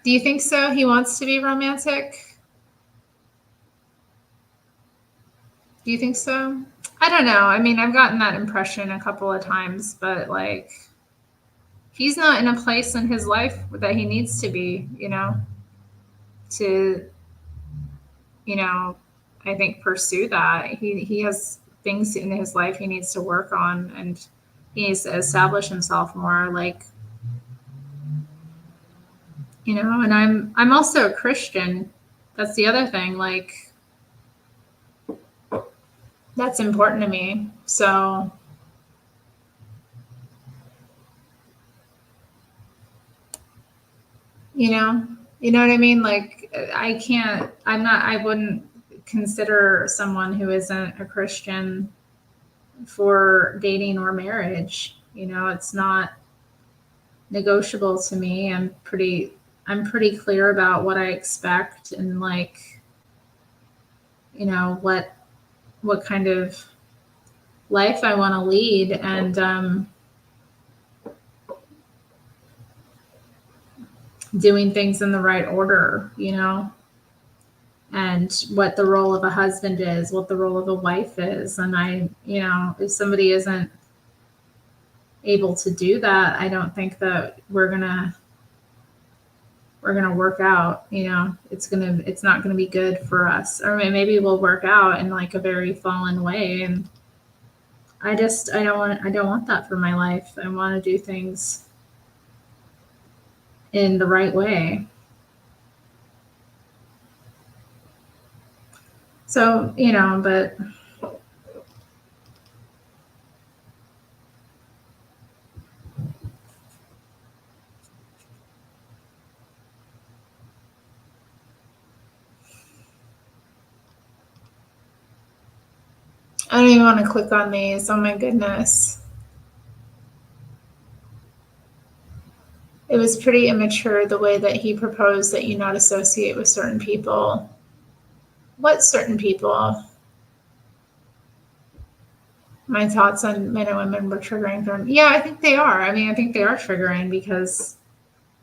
Do you think so? He wants to be romantic? Do you think so? I don't know. I mean, I've gotten that impression a couple of times, but like, he's not in a place in his life that he needs to be, you know, to, you know, I think pursue that. He has things in his life he needs to work on, and he needs to establish himself more. Like, you know, and I'm also a Christian. That's the other thing. Like, that's important to me. So, you know what I mean? Like, I wouldn't consider someone who isn't a Christian for dating or marriage. You know, it's not negotiable to me. I'm pretty clear about what I expect and like, you know, what kind of life I want to lead, and doing things in the right order, you know, and what the role of a husband is, what the role of a wife is. And I, you know, if somebody isn't able to do that, I don't think that we're gonna work out. You know, it's not gonna be good for us. Or maybe we'll work out in like a very fallen way, and I don't want that for my life. I want to do things in the right way. So, you know, but I don't even want to click on these. Oh my goodness. It was pretty immature the way that he proposed that you not associate with certain people. What certain people? My thoughts on men and women were triggering for him. Yeah, I think they are. I mean, I think they are triggering because,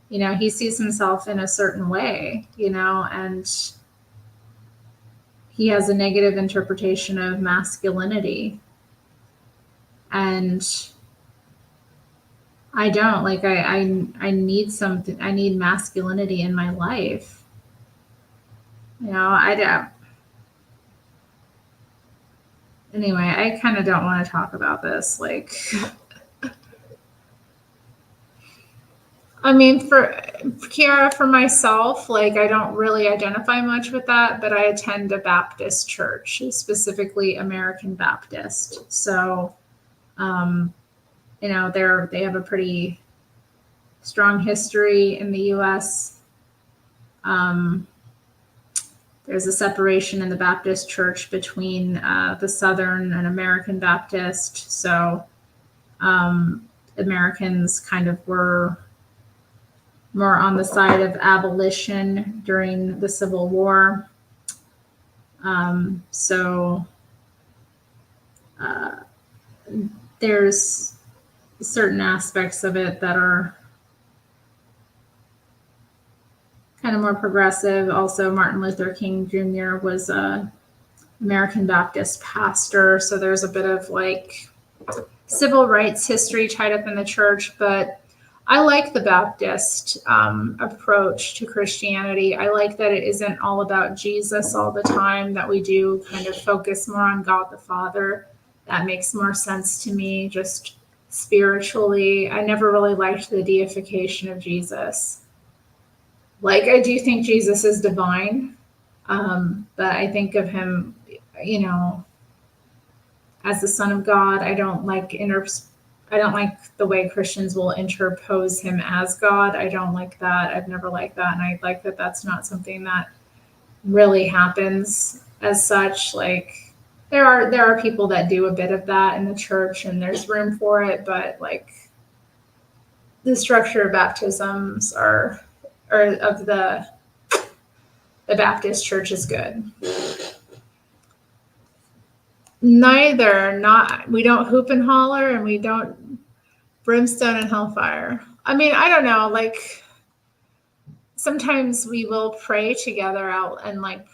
he sees himself in a certain way, and he has a negative interpretation of masculinity. And I don't like I need something. I need masculinity in my life. I don't. Anyway, I kind of don't want to talk about this. Like, I mean, for Kiara, for myself, like, I don't really identify much with that, but I attend a Baptist church, specifically American Baptist. So, they have a pretty strong history in the U.S. There's a separation in the Baptist church between the Southern and American Baptist. So, Americans kind of were more on the side of abolition during the Civil War. So there's certain aspects of it that are kind of more progressive. Also, Martin Luther King Jr. was a American Baptist pastor. So there's a bit of like civil rights history tied up in the church, but I like the Baptist approach to Christianity. I like that it isn't all about Jesus all the time, that we do kind of focus more on God the Father. That makes more sense to me, just spiritually. I never really liked the deification of Jesus. Like, I do think Jesus is divine, but I think of him, as the Son of God. I don't like the way Christians will interpose him as God. I don't like that. I've never liked that. And I like that that's not something that really happens as such. Like, there are people that do a bit of that in the church, and there's room for it, but like the structure of baptisms or of the Baptist church is good. We don't hoop and holler, and we don't brimstone and hellfire. I mean, I don't know, like sometimes we will pray together out and like,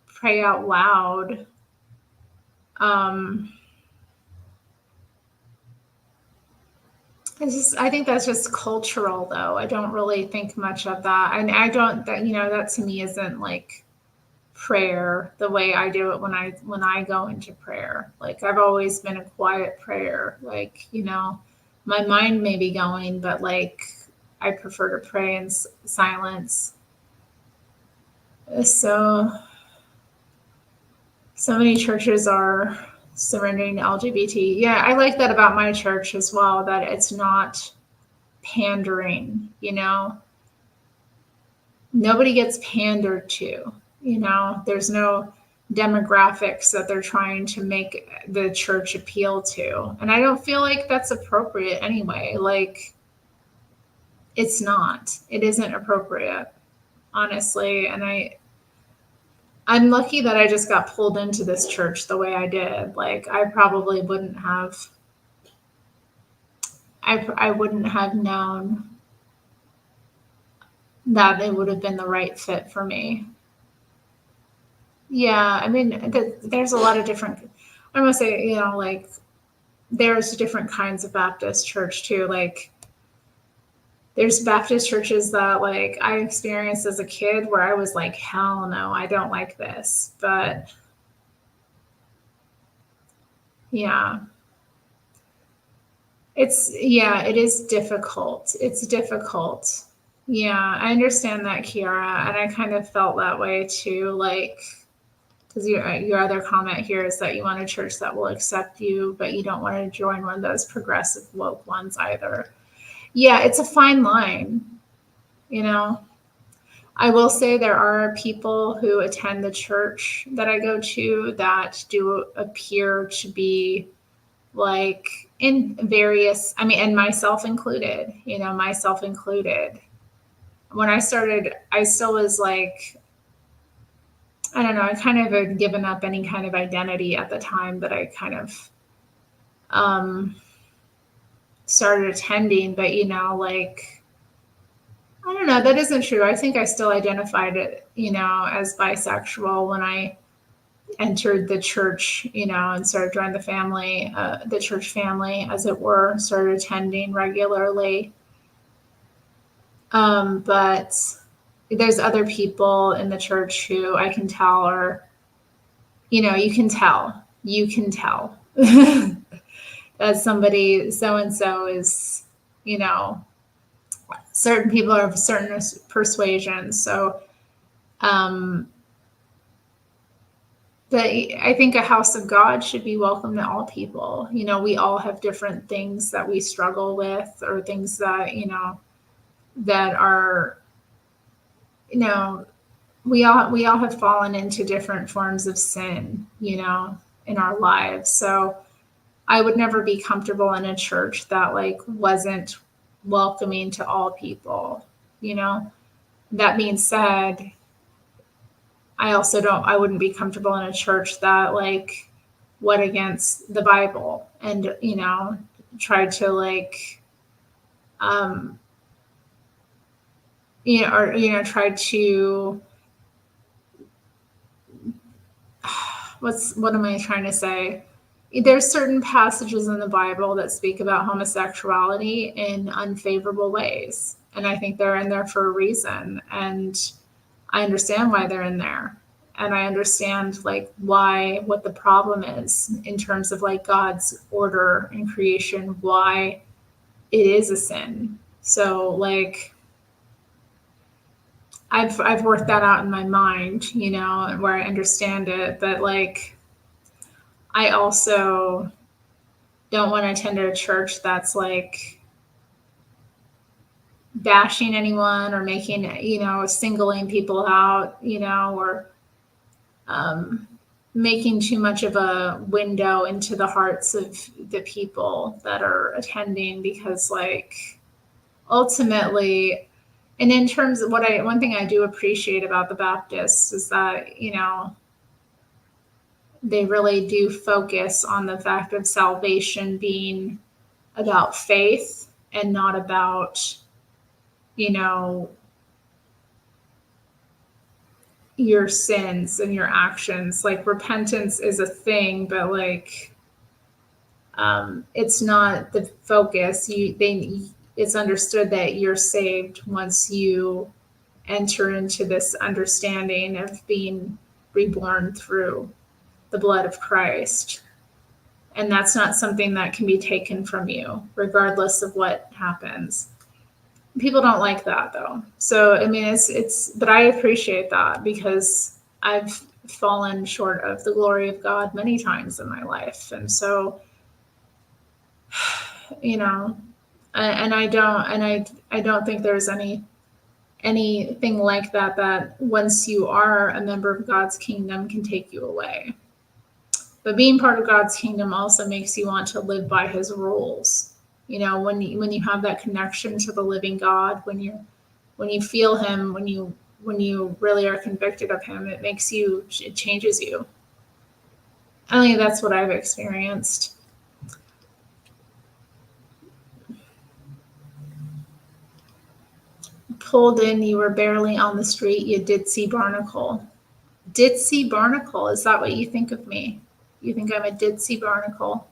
pray out loud. I think that's just cultural though. I don't really think much of that. And that to me isn't like prayer the way I do it when I go into prayer. Like, I've always been a quiet prayer. Like, my mind may be going, but like I prefer to pray in silence. So many churches are surrendering to LGBT. Yeah, I like that about my church as well, that it's not pandering, Nobody gets pandered to, There's no demographics that they're trying to make the church appeal to. And I don't feel like that's appropriate anyway. Like, it's not. It isn't appropriate, honestly. And I'm lucky that I just got pulled into this church the way I did. Like, I probably wouldn't have known that it would have been the right fit for me. Yeah, I mean, there's a lot of different, I'm gonna say, like, there's different kinds of Baptist church too. Like, there's Baptist churches that like I experienced as a kid where I was like, hell no, I don't like this. But yeah, it is difficult. It's difficult. Yeah, I understand that, Kiara, and I kind of felt that way too. Like, because your other comment here is that you want a church that will accept you, but you don't want to join one of those progressive woke ones either. Yeah, it's a fine line, I will say there are people who attend the church that I go to that do appear to be like in various, I mean, and myself included, When I started, I still was like, I don't know, I kind of had given up any kind of identity at the time that I kind of started attending. But, like, I don't know, that isn't true. I think I still identified it, as bisexual when I entered the church, and started joining the church family, as it were, started attending regularly. But there's other people in the church who I can tell are, you can tell that somebody so and so is, certain people are of certain persuasions. So, but I think a house of God should be welcome to all people. We all have different things that we struggle with, or things that, that are, we all have fallen into different forms of sin, in our lives. So I would never be comfortable in a church that, like, wasn't welcoming to all people. That being said, I wouldn't be comfortable in a church that, like, went against the Bible and, tried to, like, tried to, what am I trying to say? There's certain passages in the Bible that speak about homosexuality in unfavorable ways. And I think they're in there for a reason. And I understand why they're in there. And I understand, like, what the problem is in terms of, like, God's order and creation, why it is a sin. So, like, I've worked that out in my mind, where I understand it. But, like, I also don't want to attend a church that's, like, bashing anyone or making, singling people out, or making too much of a window into the hearts of the people that are attending. Because, like, ultimately, and in terms of one thing I do appreciate about the Baptists is that, they really do focus on the fact of salvation being about faith and not about, your sins and your actions. Like, repentance is a thing, but, like, it's not the focus. It's understood that you're saved once you enter into this understanding of being reborn through the blood of Christ. And that's not something that can be taken from you, regardless of what happens. People don't like that, though. So, I mean, but I appreciate that, because I've fallen short of the glory of God many times in my life. And so, and I don't think there's anything like that once you are a member of God's kingdom can take you away. But being part of God's kingdom also makes you want to live by his rules. When you have that connection to the living God, when you feel him, when you really are convicted of him, it changes you. I think that's what I've experienced. Pulled in, you were barely on the street, you did see Barnacle. Did see Barnacle, is that what you think of me? You think I'm a did see Barnacle?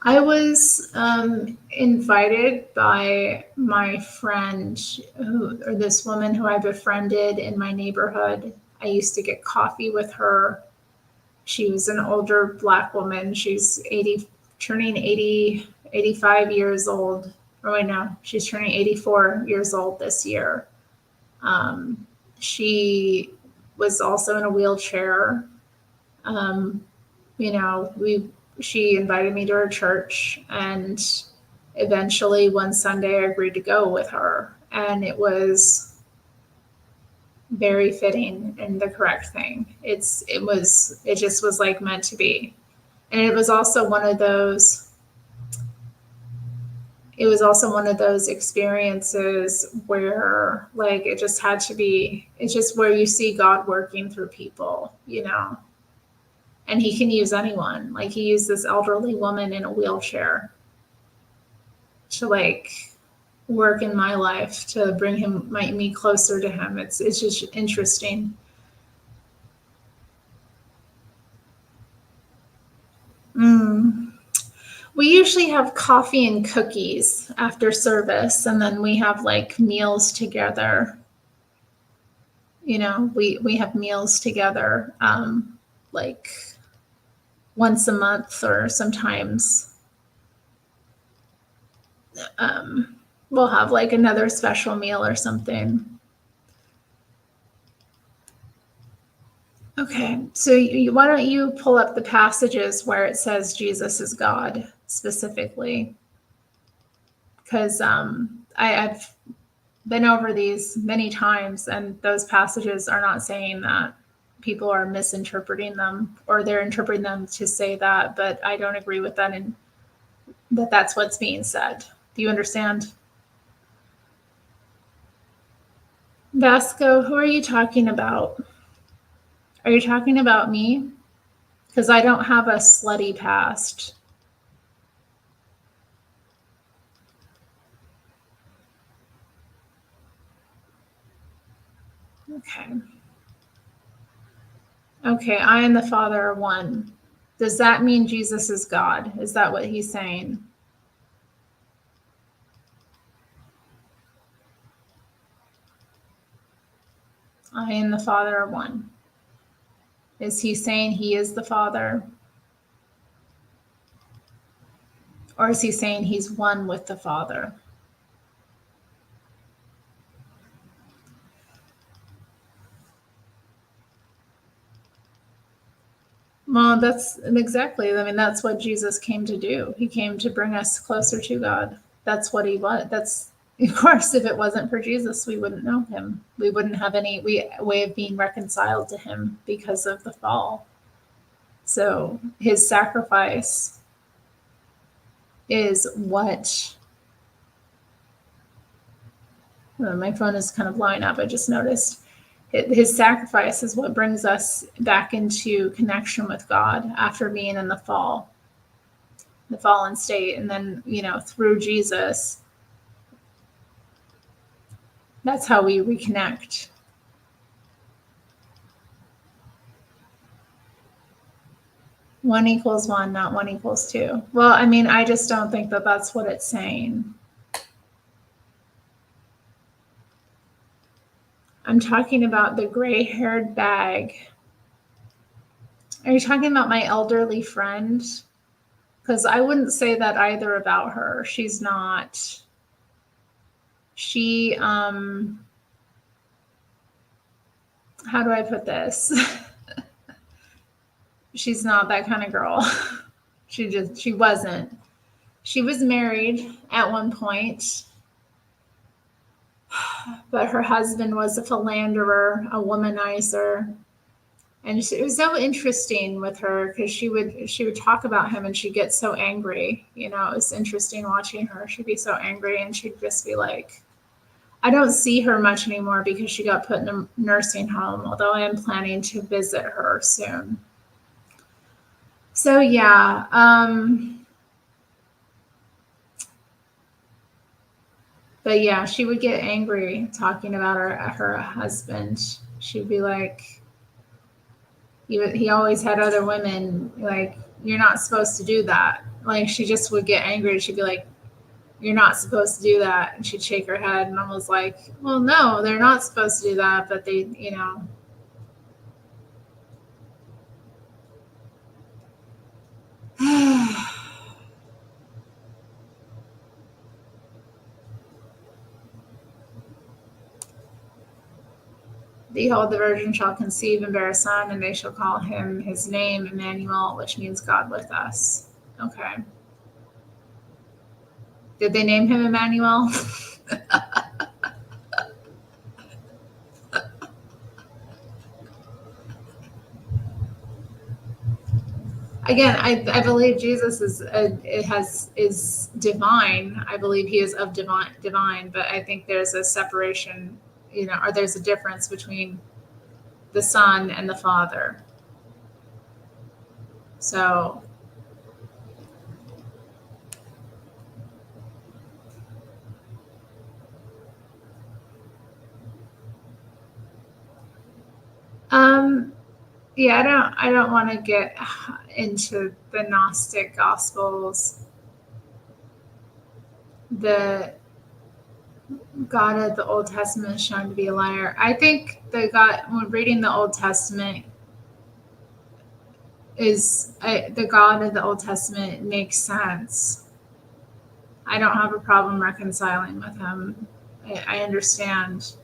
I was invited by my friend, or this woman who I befriended in my neighborhood. I used to get coffee with her. She was an older Black woman. She's turning 85 years old. Oh, I know. She's turning 84 years old this year. She was also in a wheelchair. She invited me to her church, and eventually one Sunday I agreed to go with her, and it was very fitting and the correct thing. It just was, like, meant to be. And it was also one of those, it was also one of those experiences where like it just had to be, it's just where you see God working through people, you know, and he can use anyone. Like he used this elderly woman in a wheelchair to like work in my life to bring me closer to him. It's just interesting. We usually have coffee and cookies after service, and then we have like meals together. You know, we have meals together, like once a month, or sometimes we'll have like another special meal or something. Okay, so why don't you pull up the passages where it says Jesus is God specifically? Because I've been over these many times, and those passages are not saying that. People are misinterpreting them, or they're interpreting them to say that, but I don't agree with that, and that's what's being said. Do you understand? Vasco, who are you talking about? Are you talking about me? Because I don't have a slutty past. Okay. Okay, I and the Father are one. Does that mean Jesus is God? Is that what he's saying? I and the Father are one. Is he saying he is the Father? Or is he saying he's one with the Father? Well, that's exactly. I mean, that's what Jesus came to do. He came to bring us closer to God. That's what he was. That's, of course, if it wasn't for Jesus, we wouldn't know him. We wouldn't have any way of being reconciled to him because of the fall. So his sacrifice is what. My phone is kind of blowing up. I just noticed. His sacrifice is what brings us back into connection with God after being in the fall, the fallen state. And then, you know, through Jesus, that's how we reconnect. One equals one, not one equals two. Well, I mean, I just don't think that that's what it's saying. I'm talking about the gray-haired bag. Are you talking about my elderly friend? Because I wouldn't say that either about her. She's not. She, how do I put this? She's not that kind of girl. She wasn't. She was married at one point, but her husband was a philanderer, a womanizer. And it was so interesting with her because she would talk about him and she'd get so angry. You know, it was interesting watching her. She'd be so angry and she'd just be like, I don't see her much anymore because she got put in a nursing home, although I am planning to visit her soon. So yeah, but yeah, she would get angry talking about her husband. She'd be like, he always had other women. Like, you're not supposed to do that. Like, she just would get angry. She'd be like, you're not supposed to do that. And she'd shake her head, and I was like, well, no, they're not supposed to do that, but they, you know. Behold, the virgin shall conceive and bear a son, and they shall call him his name Emmanuel, which means God with us. Okay. Did they name him Emmanuel? again, I believe Jesus is divine. I believe he is of divine, but I think there's a separation, or there's a difference between the Son and the Father. So yeah, I don't want to get into the Gnostic Gospels. The God of the Old Testament is shown to be a liar. I think when reading the Old Testament, the God of the Old Testament makes sense. I don't have a problem reconciling with him. I understand.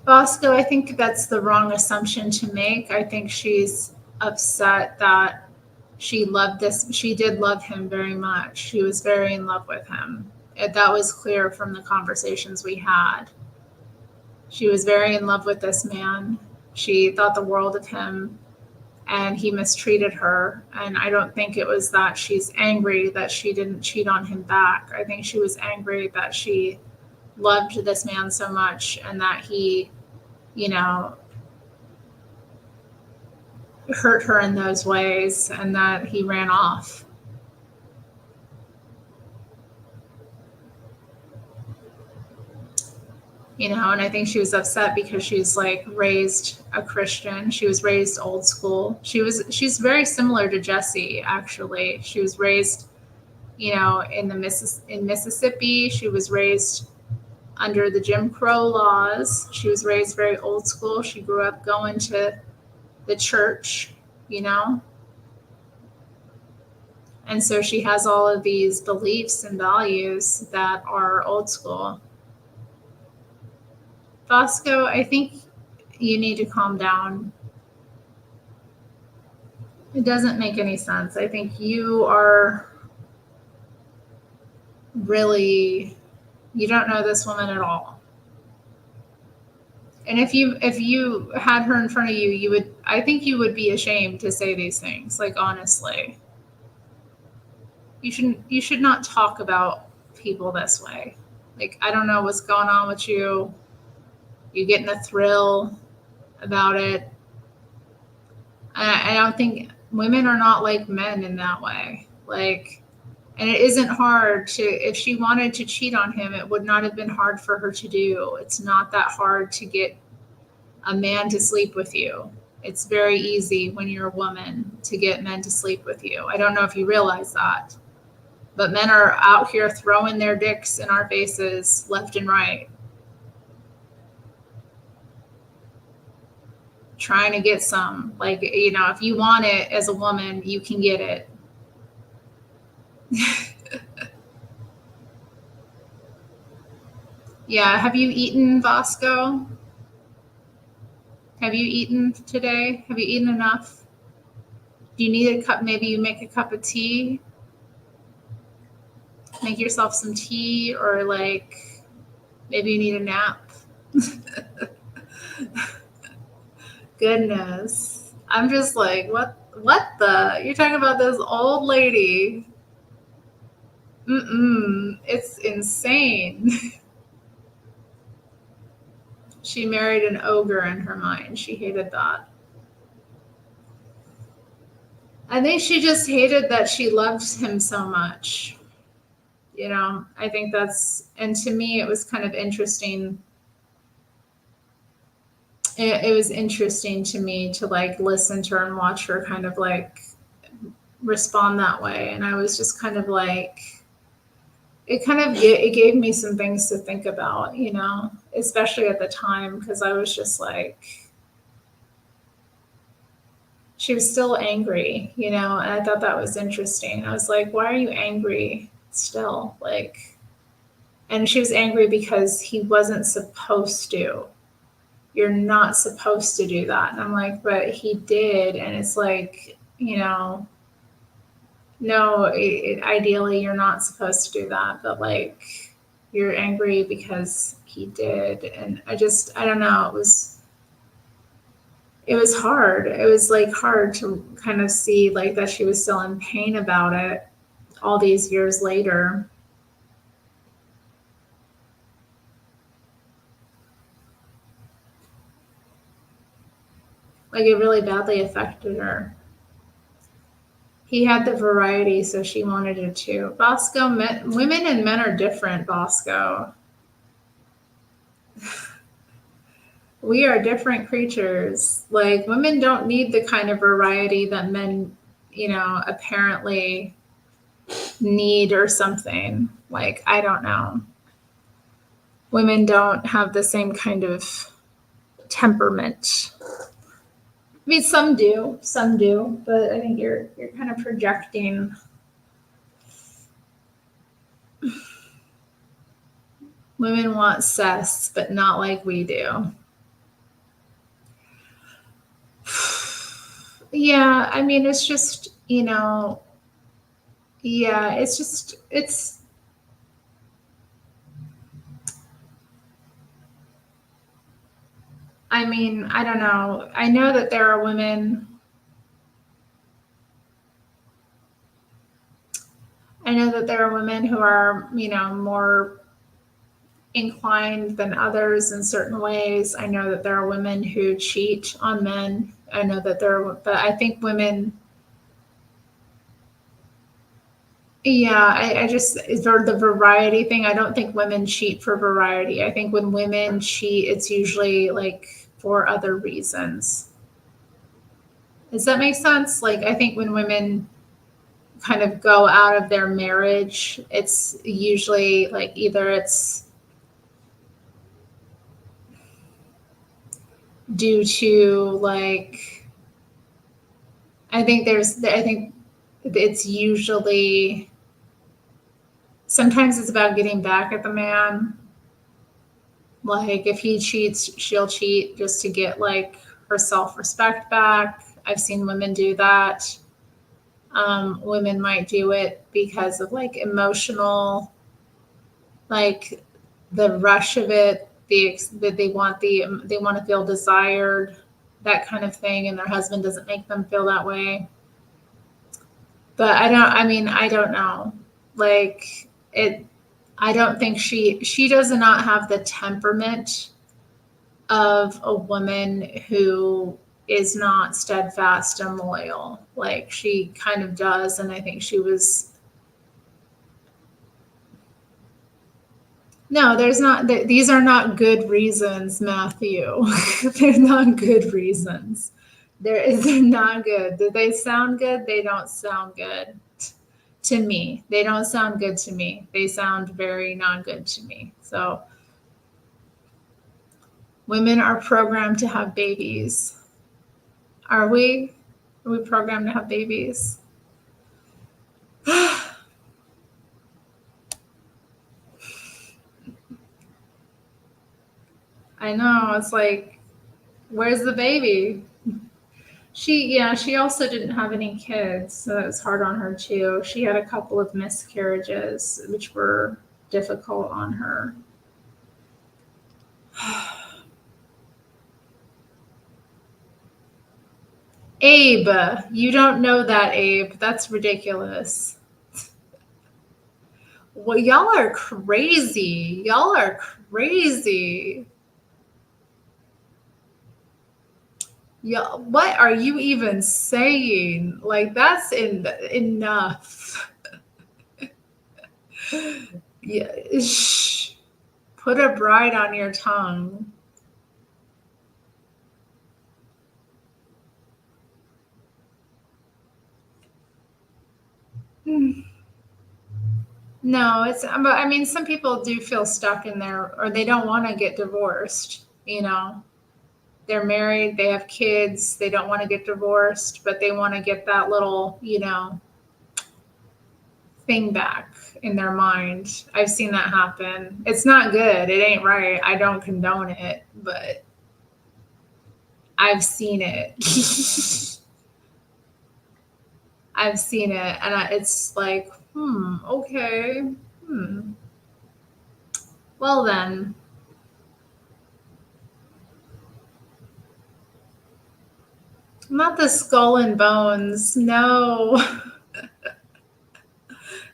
Bosco, I think that's the wrong assumption to make. I think she's upset that she did love him very much. She was very in love with him. That was clear from the conversations we had. She was very in love with this man. She thought the world of him, and he mistreated her. And I don't think it was that she's angry that she didn't cheat on him back. I think she was angry that she loved this man so much and that he, hurt her in those ways and that he ran off. And I think she was upset because she's like raised a Christian. She was raised old school. She's very similar to Jessie, actually. She was raised, in Mississippi. She was raised under the Jim Crow laws. She was raised very old school. She grew up going to the church, and so she has all of these beliefs and values that are old school. Bosco, I think you need to calm down. It doesn't make any sense. I think you are you don't know this woman at all. And if you had her in front of you, I think you would be ashamed to say these things. Like, honestly, you should not talk about people this way. Like, I don't know what's going on with you. You're getting a thrill about it. I don't think women are not like men in that way. And it isn't hard if she wanted to cheat on him, it would not have been hard for her to do. It's not that hard to get a man to sleep with you. It's very easy when you're a woman to get men to sleep with you. I don't know if you realize that, but men are out here throwing their dicks in our faces left and right, trying to get some. If you want it as a woman, you can get it. Yeah, have you eaten, Vasco? Have you eaten today? Have you eaten enough? Do you need a cup? Maybe you make a cup of tea. Make yourself some tea, or maybe you need a nap. Goodness. I'm just like, what the? You're talking about this old lady. It's insane. She married an ogre in her mind. She hated that. I think she just hated that she loved him so much. I think and to me, it was kind of interesting. It was interesting to me to listen to her and watch her kind of respond that way. And I was just kind of it gave me some things to think about, especially at the time, because I was just she was still angry, and I thought that was interesting. I was like, why are you angry still? And she was angry because he wasn't supposed to. You're not supposed to do that. And I'm like, but he did. And it's no, ideally you're not supposed to do that, but you're angry because he did. And I don't know, it was hard. It was like hard to kind of see like that she was still in pain about it all these years later. Like it really badly affected her. He had the variety, so she wanted it too. Bosco, women and men are different, Bosco. We are different creatures. Like women don't need the kind of variety that men, apparently need or something. Like, I don't know. Women don't have the same kind of temperament. I mean, some do, but I think you're kind of projecting. Women want cess, but not like we do. Yeah, I mean, it's just, yeah, it's, I mean, I don't know. I know that there are women. I know that there are women who are, more inclined than others in certain ways. I know that there are women who cheat on men. I know that but I think women, yeah, I just, for the variety thing, I don't think women cheat for variety. I think when women cheat, it's usually like for other reasons. Does that make sense? Like, I think when women kind of go out of their marriage, it's usually like either it's due to like, I think it's usually, sometimes it's about getting back at the man. Like if he cheats, she'll cheat just to get like her self-respect back. I've seen women do that. Women might do it because of like emotional, like the rush of it, that they want to feel desired, that kind of thing, and their husband doesn't make them feel that way. But I don't know. Like it, I don't think she does not have the temperament of a woman who is not steadfast and loyal. Like she kind of does, and I think she was. No, there's not. These are not good reasons, Matthew. They're not good reasons. They're not good. Do they sound good? They don't sound good to me. They don't sound good to me. They sound very not good to me. So, women are programmed to have babies. Are we? Are we programmed to have babies? I know. It's like, where's the baby? She also didn't have any kids, so it was hard on her too. She had a couple of miscarriages, which were difficult on her. Abe, you don't know that, Abe. That's ridiculous. Well, y'all are crazy. Y'all are crazy. Yeah, what are you even saying? Like that's enough. Yeah, shh. Put a bride on your tongue. No, but I mean, some people do feel stuck in there, or they don't want to get divorced. They're married, they have kids, they don't want to get divorced, but they want to get that little, thing back in their mind. I've seen that happen. It's not good. It ain't right. I don't condone it, but I've seen it. I've seen it, and it's like, okay. Well then. Not the skull and bones. No.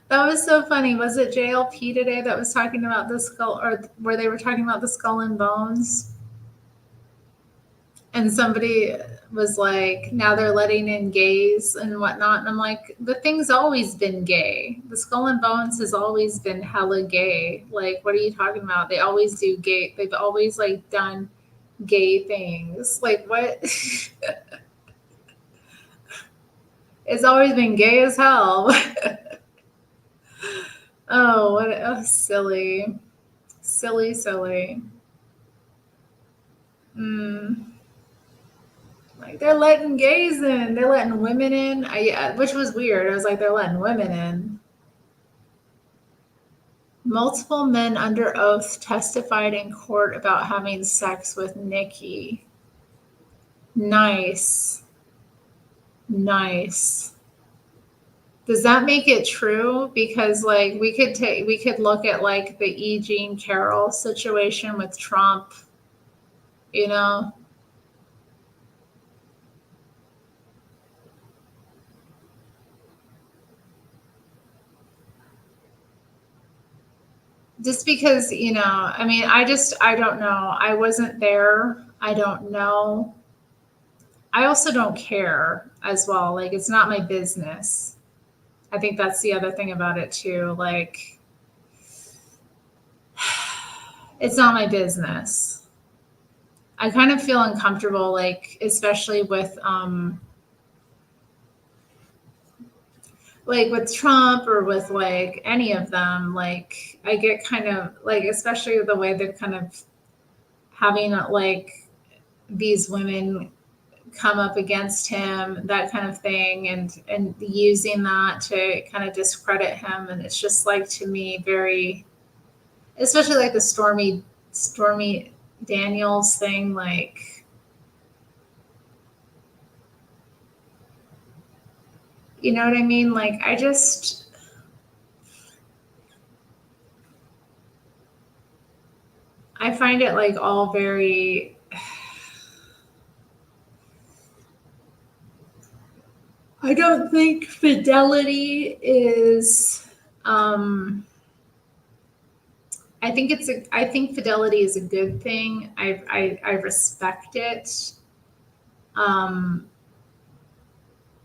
That was so funny. Was it JLP today that was talking about the skull, or where they were talking about the skull and bones? And somebody was like, now they're letting in gays and whatnot. And I'm like, the thing's always been gay. The skull and bones has always been hella gay. Like, what are you talking about? They always do gay. They've always like done gay things. Like, what? It's always been gay as hell. Oh, what? Oh, silly. Silly. Like, they're letting gays in. They're letting women in. Yeah, which was weird. I was like, they're letting women in. Multiple men under oath testified in court about having sex with Nikki. Nice. Does that make it true? Because like we could look at like the E. Jean Carroll situation with Trump, you know? Just because, I mean, I don't know. I wasn't there. I don't know. I also don't care as well. Like, it's not my business. I think that's the other thing about it too. Like, it's not my business. I kind of feel uncomfortable, like, especially with, like with Trump or with like any of them, like I get kind of like, especially the way they're kind of having like these women come up against him, that kind of thing, and using that to kind of discredit him. And it's just like, to me, very, especially like the Stormy Daniels thing, like, you know what I mean? Like, I find it like all very, I don't think fidelity is, I think fidelity is a good thing. I respect it.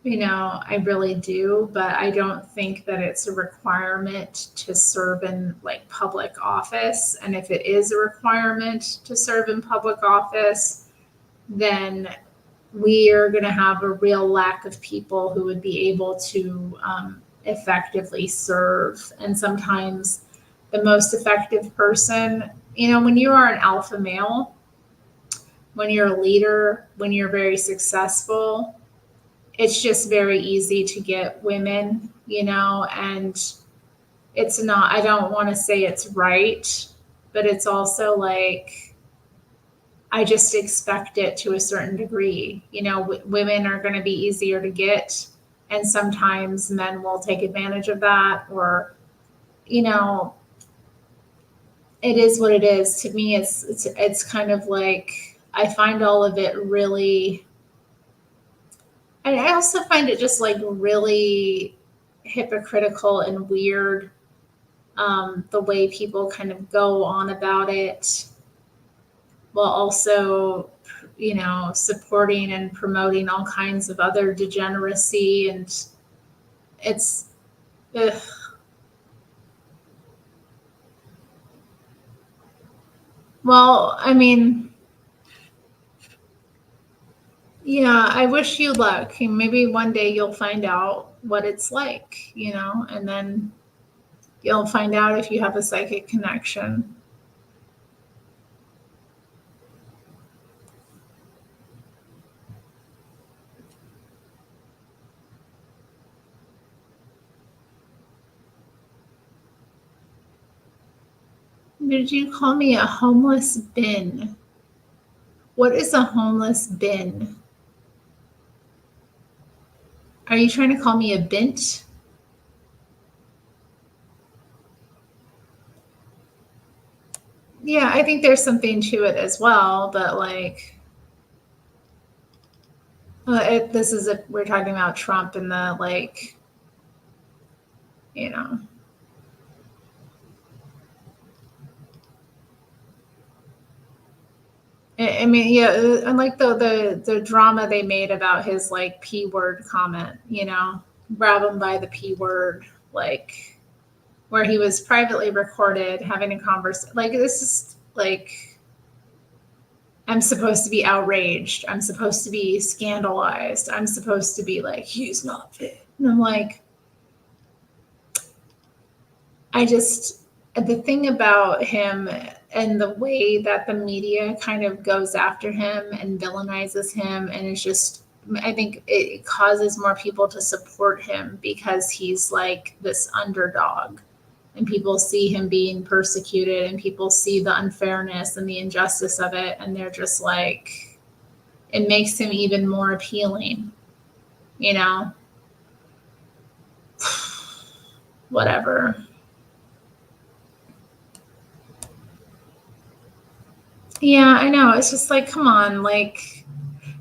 I really do, but I don't think that it's a requirement to serve in like public office. And if it is a requirement to serve in public office, then we are going to have a real lack of people who would be able to effectively serve. And sometimes the most effective person, when you are an alpha male, when you're a leader, when you're very successful, it's just very easy to get women, and it's not, I don't want to say it's right, but it's also like, I just expect it to a certain degree. Women are going to be easier to get, and sometimes men will take advantage of that, or, it is what it is. To me, it's kind of like, I find all of it really, and I also find it just like really hypocritical and weird, the way people kind of go on about it, while also, supporting and promoting all kinds of other degeneracy. And it's, ugh. Well, I mean, yeah, I wish you luck. Maybe one day you'll find out what it's like, and then you'll find out if you have a psychic connection. Did you call me a homeless bin? What is a homeless bin? Are you trying to call me a bint? Yeah, I think there's something to it as well, but like, We're talking about Trump and the, like, you know. I mean, yeah, and like the drama they made about his like P word comment, you know, grab him by the P word, like where he was privately recorded having a conversation. Like this is like I'm supposed to be outraged. I'm supposed to be scandalized. I'm supposed to be like, he's not fit. And I'm like, the thing about him and the way that the media kind of goes after him and villainizes him, and it's just, I think it causes more people to support him because he's like this underdog. And people see him being persecuted and people see the unfairness and the injustice of it. And they're just like, it makes him even more appealing, you know? Whatever. Yeah, I know. It's just like, come on, like,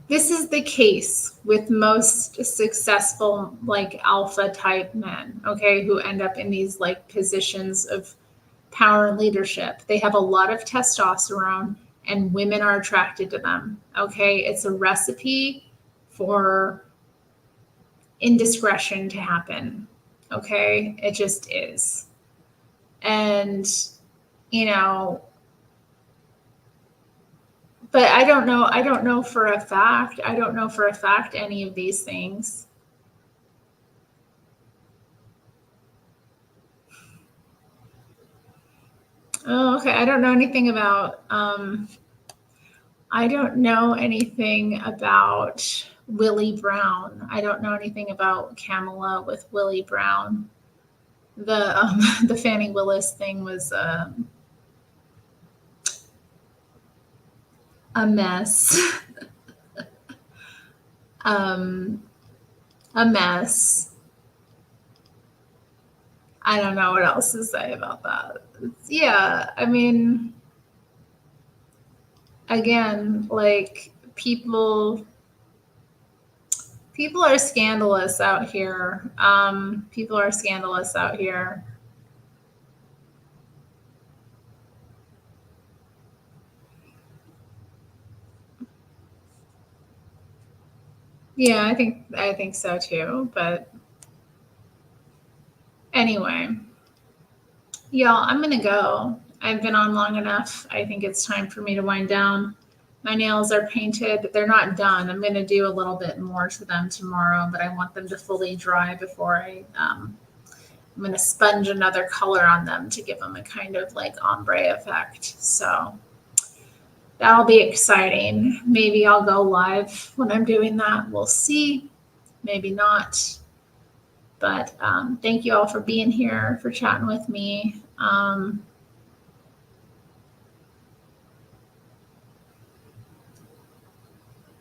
this is the case with most successful, like, alpha type men, okay, who end up in these, like, positions of power and leadership. They have a lot of testosterone and women are attracted to them, okay? It's a recipe for indiscretion to happen, okay? It just is. And, you know, but I don't know for a fact. I don't know for a fact any of these things. Oh, okay. I don't know anything about Willie Brown. I don't know anything about Kamala with Willie Brown. The Fannie Willis thing was a mess. A mess. I don't know what else to say about that. Yeah, I mean, again, like people are scandalous out here. People are scandalous out here. Yeah, I think so too. But anyway, y'all, I'm gonna go. I've been on long enough. I think it's time for me to wind down. My nails are painted. They're not done. I'm gonna do a little bit more to them tomorrow, but I want them to fully dry before I'm gonna sponge another color on them to give them a kind of like ombre effect. So that'll be exciting. Maybe I'll go live when I'm doing that. We'll see. Maybe not. But thank you all for being here, for chatting with me.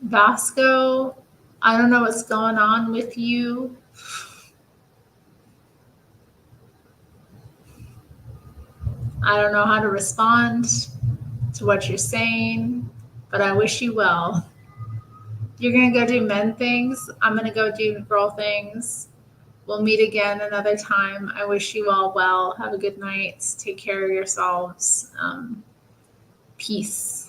Vasco, I don't know what's going on with you. I don't know how to respond to what you're saying, but I wish you well. You're going to go do men things. I'm going to go do girl things. We'll meet again another time. I wish you all well. Have a good night. Take care of yourselves. Peace.